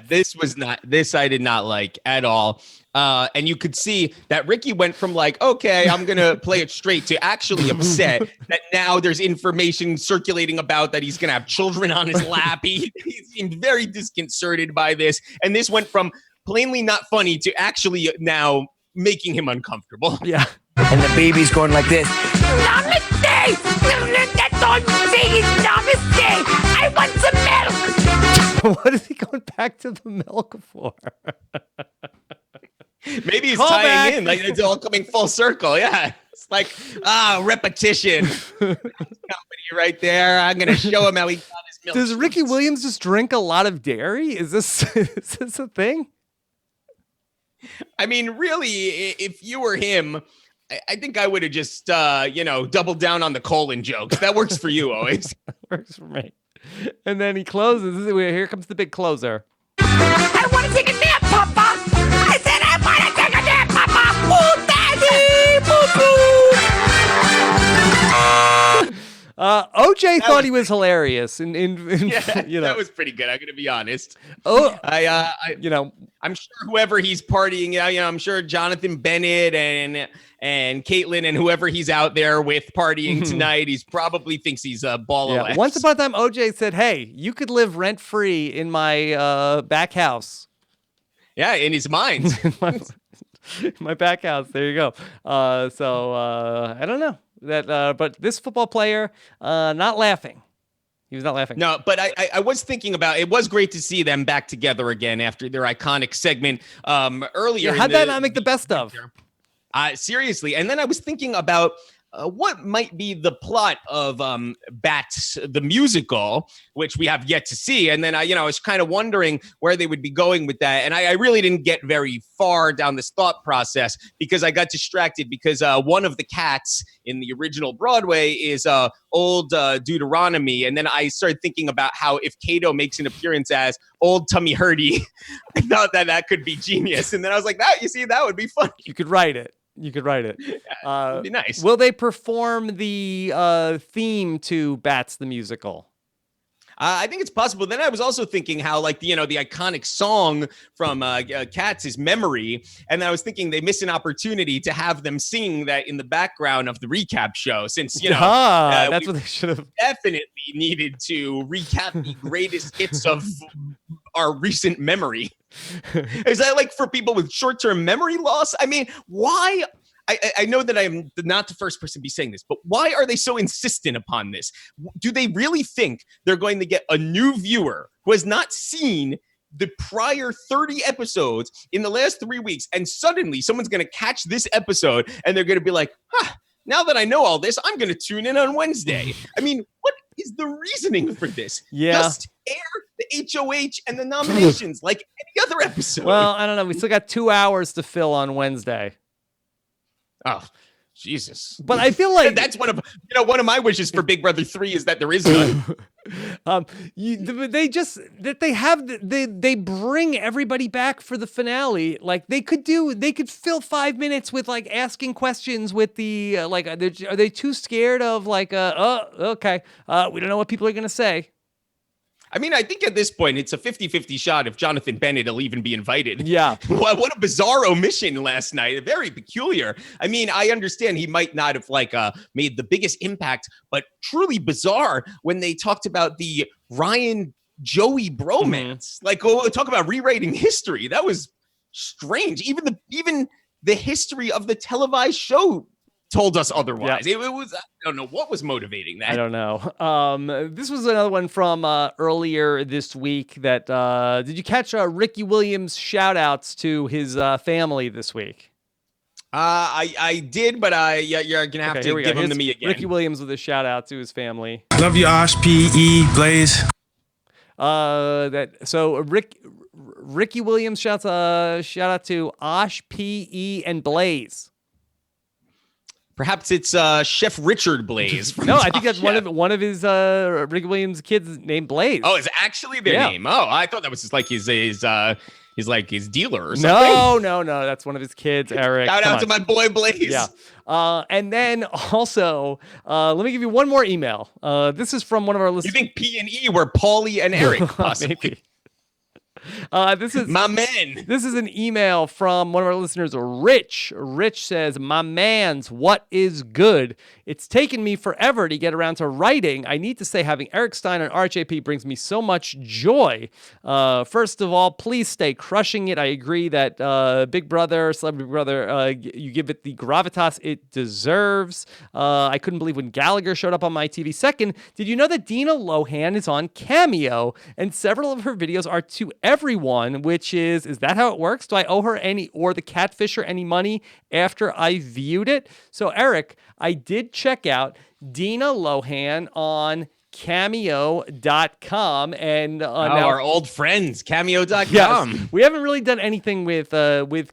this I did not like at all. And you could see that Ricky went from like, okay, I'm going to play it straight to actually upset that now there's information circulating about that he's going to have children on his lap. He seemed very disconcerted by this. And this went from plainly not funny to actually now making him uncomfortable. Yeah. And the baby's going like this. Namaste! That's all you say is namaste! I want some milk! What is he going back to the milk for? Maybe he's Call tying back. in, like it's all coming full circle. Yeah, it's like repetition. Company right there. I'm gonna show him how he got his milk. Does Ricky Williams just drink a lot of dairy? Is this a thing? I mean, really, if you were him, I think I would have just doubled down on the colon jokes. That works for you always. Works for me. And then he closes. Here comes the big closer. I want to take a nap, Papa. I said I want to take a nap, Papa. Oh, Daddy. OJ thought he was hilarious. Yeah, that was pretty good. I'm gonna be honest. Oh, I'm sure whoever he's partying, I'm sure Jonathan Bennett and Caitlin and whoever he's out there with partying tonight, he's probably thinks he's a ball of X. Once upon a time, OJ said, "Hey, you could live rent free in my back house." Yeah, in his mind. My back house. There you go. So I don't know that, but this football player, not laughing. He was not laughing. No, but I was thinking about it. Was great to see them back together again after their iconic segment earlier. Yeah, how'd that not make the best of? Seriously. And then I was thinking about what might be the plot of Bats, the musical, which we have yet to see. And then I was kind of wondering where they would be going with that. And I really didn't get very far down this thought process because I got distracted because one of the cats in the original Broadway is old Deuteronomy. And then I started thinking about how if Kato makes an appearance as old Tummy Hurdy, I thought that could be genius. And then I was like, that would be fun. You could write it. Yeah, it'd be nice. Will they perform the theme to Bats the musical? I think it's possible. Then I was also thinking how, like, the iconic song from Cats is Memory. And then I was thinking they miss an opportunity to have them sing that in the background of the recap show since, that's what they should have definitely needed to recap the greatest hits of our recent memory. Is that like for people with short-term memory loss? I mean, why? I know that I am not the first person to be saying this, but why are they so insistent upon this? Do they really think they're going to get a new viewer who has not seen the prior 30 episodes in the last 3 weeks, and suddenly someone's going to catch this episode and they're going to be like, now that I know all this, I'm going to tune in on Wednesday. I mean, what is the reasoning for this? Yeah. Just air the HOH and the nominations like any other episode. Well, I don't know. We still got 2 hours to fill on Wednesday. Oh, Jesus. But I feel like that's one of my wishes for Big Brother 3 is that there is none. They bring everybody back for the finale. Like they could fill 5 minutes with like asking questions with the are they too scared of okay, we don't know what people are going to say. I mean, I think at this point, it's a 50-50 shot if Jonathan Bennett will even be invited. Yeah. What a bizarre omission last night. Very peculiar. I mean, I understand he might not have made the biggest impact, but truly bizarre when they talked about the Ryan-Joey bromance. Talk about rewriting history. That was strange. Even the history of the televised show told us otherwise. It was, I don't know what was motivating that. I don't know. This was another one from earlier this week that, did you catch Ricky Williams shout outs to his family this week? I did, but you're gonna have to give them to me again. Ricky Williams with a shout out to his family. Love you, Osh, P.E., Blaze. Ricky Williams shout out to Osh, P.E., and Blaze. Perhaps it's Chef Richard Blaze. No, I think that's one of his Ricky Williams' kids named Blaze. Oh, is actually their name? Oh, I thought that was just like his dealer or something. No, that's one of his kids, Eric. Shout out to my boy Blaze. Yeah. And then also, let me give you one more email. This is from one of our listeners. You think P and E were Paulie and Eric, possibly? Maybe. This is my man. This is an email from one of our listeners, Rich. Rich says, "My man's what is good. It's taken me forever to get around to writing. I need to say, having Eric Stein on RHAP brings me so much joy. First of all, please stay crushing it. I agree that Big Brother, Celebrity Big Brother, you give it the gravitas it deserves. I couldn't believe when Gallagher showed up on my TV. Second, did you know that Dina Lohan is on Cameo and several of her videos are to everyone, which is that how it works? Do I owe her or the Catfisher any money after I viewed it?" So Eric, I did check out Dina Lohan on Cameo.com and now our old friends, Cameo.com. Yes, we haven't really done anything with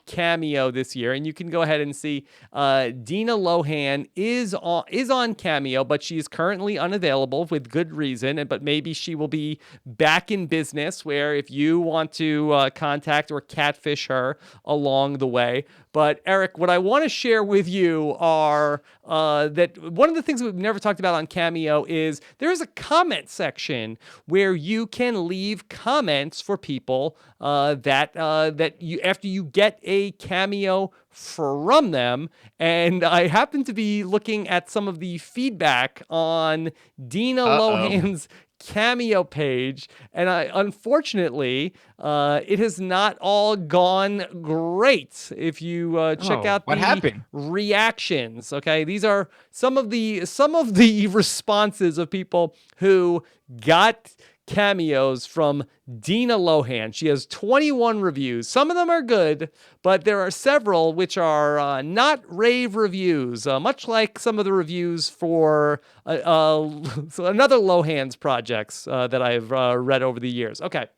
Cameo this year, and you can go ahead and see Dina Lohan is on Cameo, but she is currently unavailable with good reason. But maybe she will be back in business, where if you want to contact or catfish her along the way. But Eric, what I want to share with you are that one of the things we've never talked about on Cameo is there is a comment section where you can leave comments for people that you after you get a cameo from them. And I happen to be looking at some of the feedback on Dina Lohan's Cameo page, and unfortunately it has not all gone great. If you check out the reactions, okay, these are some of the responses of people who got cameos from Dina Lohan. She has 21 reviews. Some of them are good, but there are several which are not rave reviews, much like some of the reviews for so another Lohan's projects that I've read over the years. Okay.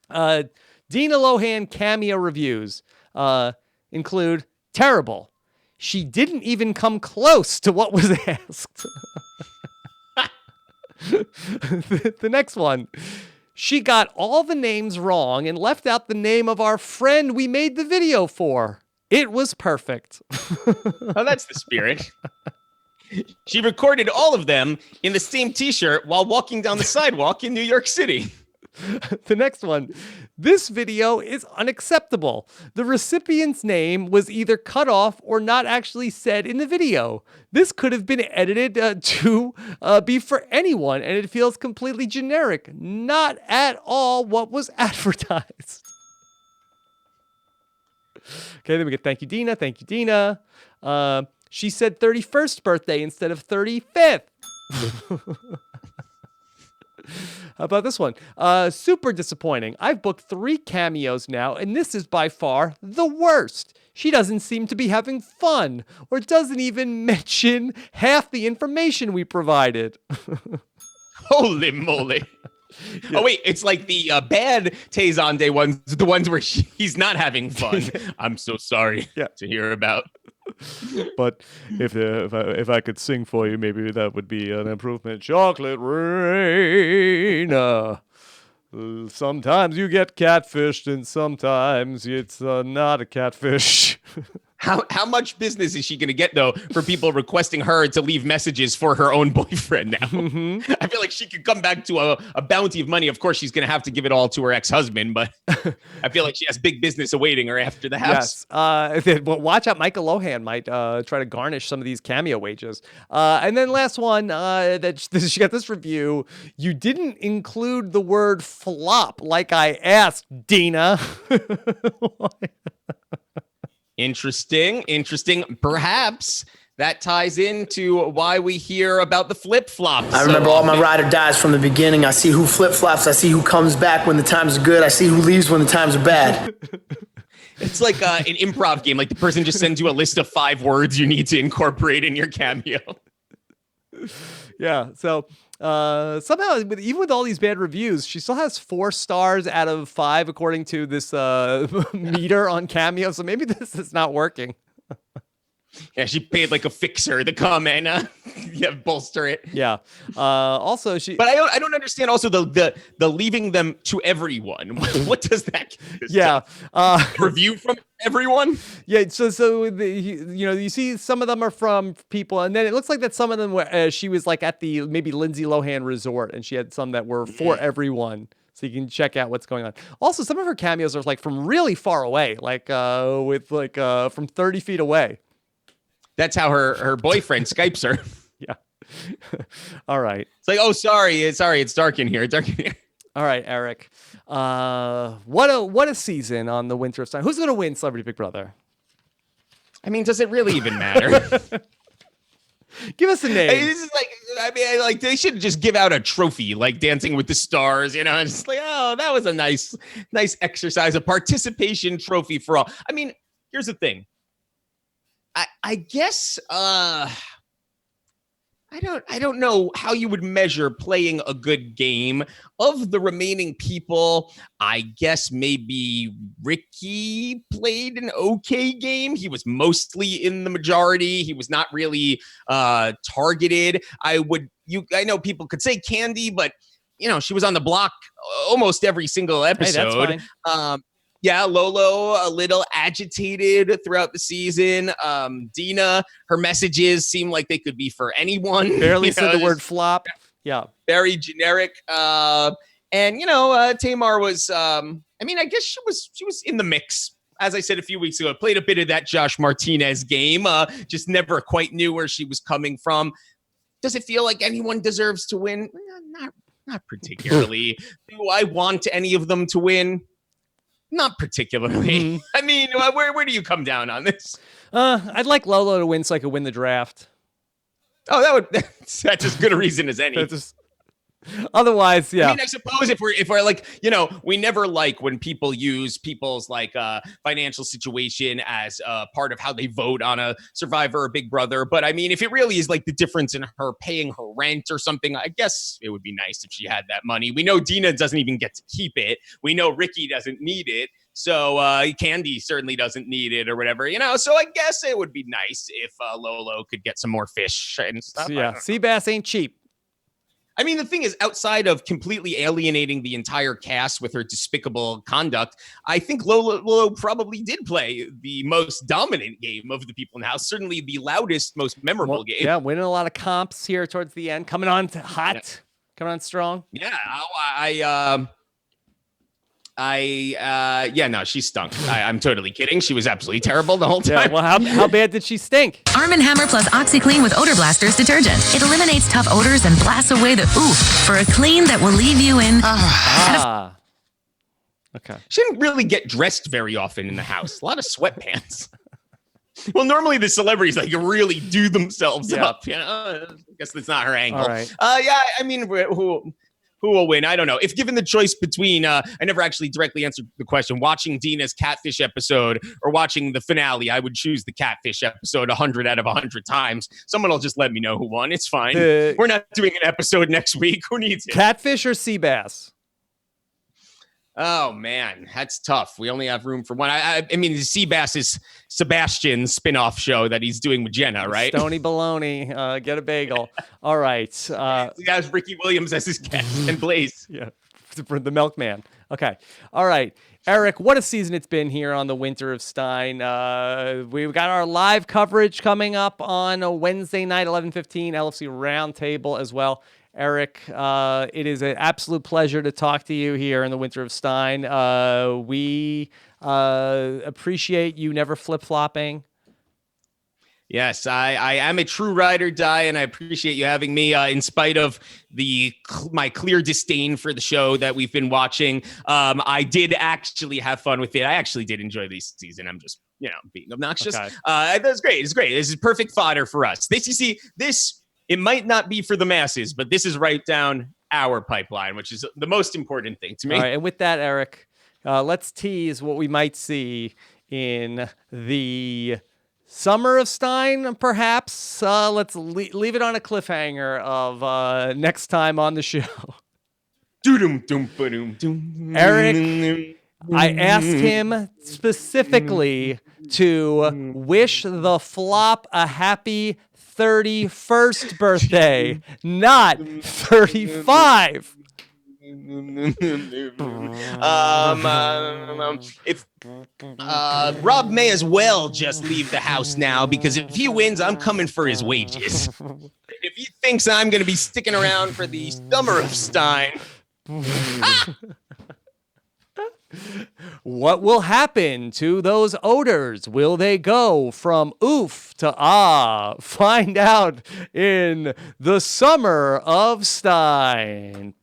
Dina Lohan Cameo reviews include terrible. She didn't even come close to what was asked. The next one. She got all the names wrong and left out the name of our friend we made the video for. It was perfect. Oh, that's the spirit. She recorded all of them in the same t-shirt while walking down the sidewalk in New York City. The next one. This video is unacceptable. The recipient's name was either cut off or not actually said in the video. This could have been edited to be for anyone, and it feels completely generic. Not at all what was advertised. Okay, then we get thank you, Dina. Thank you, Dina. She said 31st birthday instead of 35th. How about this one? Super disappointing. I've booked 3 cameos now, and this is by far the worst. She doesn't seem to be having fun, or doesn't even mention half the information we provided. Holy moly. Yeah. Oh, wait, it's like the bad Tay-Zonday ones, the ones where he's not having fun. I'm so sorry to hear about. But if I could sing for you, maybe that would be an improvement. Chocolate rain. Sometimes you get catfished, and sometimes it's not a catfish. How much business is she going to get, though, for people requesting her to leave messages for her own boyfriend now? Mm-hmm. I feel like she could come back to a bounty of money. Of course, she's going to have to give it all to her ex-husband, but I feel like she has big business awaiting her after the house. Yes. Well, watch out. Michael Lohan might try to garnish some of these cameo wages. And then last one, she got this review. You didn't include the word flop like I asked, Dina. Interesting. Perhaps that ties into why we hear about the flip-flops. I remember all my ride or dies from the beginning. I see who flip-flops. I see who comes back when the times are good. I see who leaves when the times are bad. It's like an improv game. Like the person just sends you a list of 5 words you need to incorporate in your cameo. Yeah. So somehow, even with all these bad reviews, she still has 4 stars out of 5 according to this meter on Cameo. So maybe this is not working. Yeah, she paid like a fixer to come and bolster it. Yeah. Also, But I don't understand. Also, the leaving them to everyone. What does that? Yeah. Review from everyone. Yeah. So you see some of them are from people, and then it looks like that some of them were. She was like at the maybe Lindsay Lohan resort, and she had some that were for everyone. So you can check out what's going on. Also, some of her cameos are like from really far away, like with like from 30 feet away. That's how her boyfriend Skypes her. Yeah. All right. It's like, oh, sorry, it's dark in here. All right, Eric. What a season on the Winter of Stein. Who's gonna win Celebrity Big Brother? I mean, does it really even matter? Give us a name. This is like, they should just give out a trophy, like Dancing with the Stars. It's like, oh, that was a nice exercise, a participation trophy for all. I mean, here's the thing. I guess I don't know how you would measure playing a good game. Of the remaining people, I guess maybe Ricky played an okay game. He was mostly in the majority. He was not really targeted. I know people could say Candy, but she was on the block almost every single episode. Hey, that's fine. Yeah, Lolo, a little agitated throughout the season. Dina, her messages seem like they could be for anyone. Barely said the word flop. Yeah. Very generic. And, Tamar was, I guess she was in the mix. As I said a few weeks ago, played a bit of that Josh Martinez game. Just never quite knew where she was coming from. Does it feel like anyone deserves to win? Not particularly. Do I want any of them to win? Not particularly. I mean, where do you come down on this? I'd like Lolo to win so I could win the draft. Oh, that's as good a reason as any. Otherwise, yeah. I mean, I suppose if we're like, we never like when people use people's like financial situation as part of how they vote on a Survivor or Big Brother. But I mean, if it really is like the difference in her paying her rent or something, I guess it would be nice if she had that money. We know Dina doesn't even get to keep it. We know Ricky doesn't need it. So Candy certainly doesn't need it or whatever, So I guess it would be nice if Lolo could get some more fish and stuff. Yeah, sea bass ain't cheap. I mean, the thing is, outside of completely alienating the entire cast with her despicable conduct, I think Lolo probably did play the most dominant game of the people in the house. Certainly the loudest, most memorable game. Yeah, winning a lot of comps here towards the end. Coming on hot. Coming on strong. Yeah, no, she stunk. I'm totally kidding. She was absolutely terrible the whole time. Yeah, well, how bad did she stink? Arm & Hammer plus OxyClean with Odor Blasters detergent. It eliminates tough odors and blasts away the oof for a clean that will leave you in... Okay. She didn't really get dressed very often in the house. A lot of sweatpants. Well, normally the celebrities like really do themselves up. I guess that's not her angle. All right. Yeah, I mean, who will win? I don't know. If given the choice between, I never actually directly answered the question, watching Dina's catfish episode or watching the finale, I would choose the catfish episode 100 out of 100 times. Someone will just let me know who won. It's fine. We're not doing an episode next week. Who needs it? Catfish or sea bass? Oh, man, that's tough. We only have room for one. I mean, the Seabass is Sebastian's spin-off show that he's doing with Jenna, right? Stony baloney. Get a bagel. All right. He has Ricky Williams as his guest and Blaze. Yeah, the milkman. Okay. All right. Eric, what a season it's been here on the Winter of Stein. We've got our live coverage coming up on a Wednesday night, 11:15, LFC Roundtable as well. Eric, it is an absolute pleasure to talk to you here in the Winter of Stein. We appreciate you never flip-flopping. Yes, I am a true ride or die, and I appreciate you having me. In spite of my clear disdain for the show that we've been watching, I did actually have fun with it. I actually did enjoy this season. I'm just, being obnoxious. Okay. That's great. It's great. This is perfect fodder for us. This, it might not be for the masses, but this is right down our pipeline, which is the most important thing to me. All right, and with that, Eric, let's tease what we might see in the summer of Stein, perhaps. Let's leave it on a cliffhanger of next time on the show. Eric, I asked him specifically to wish the flop a happy 31st birthday, not 35. If Rob may as well just leave the house now, because if he wins, I'm coming for his wages. If he thinks I'm going to be sticking around for the summer of Stein. What will happen to those odors? Will they go from oof to ah? Find out in the summer of Stein.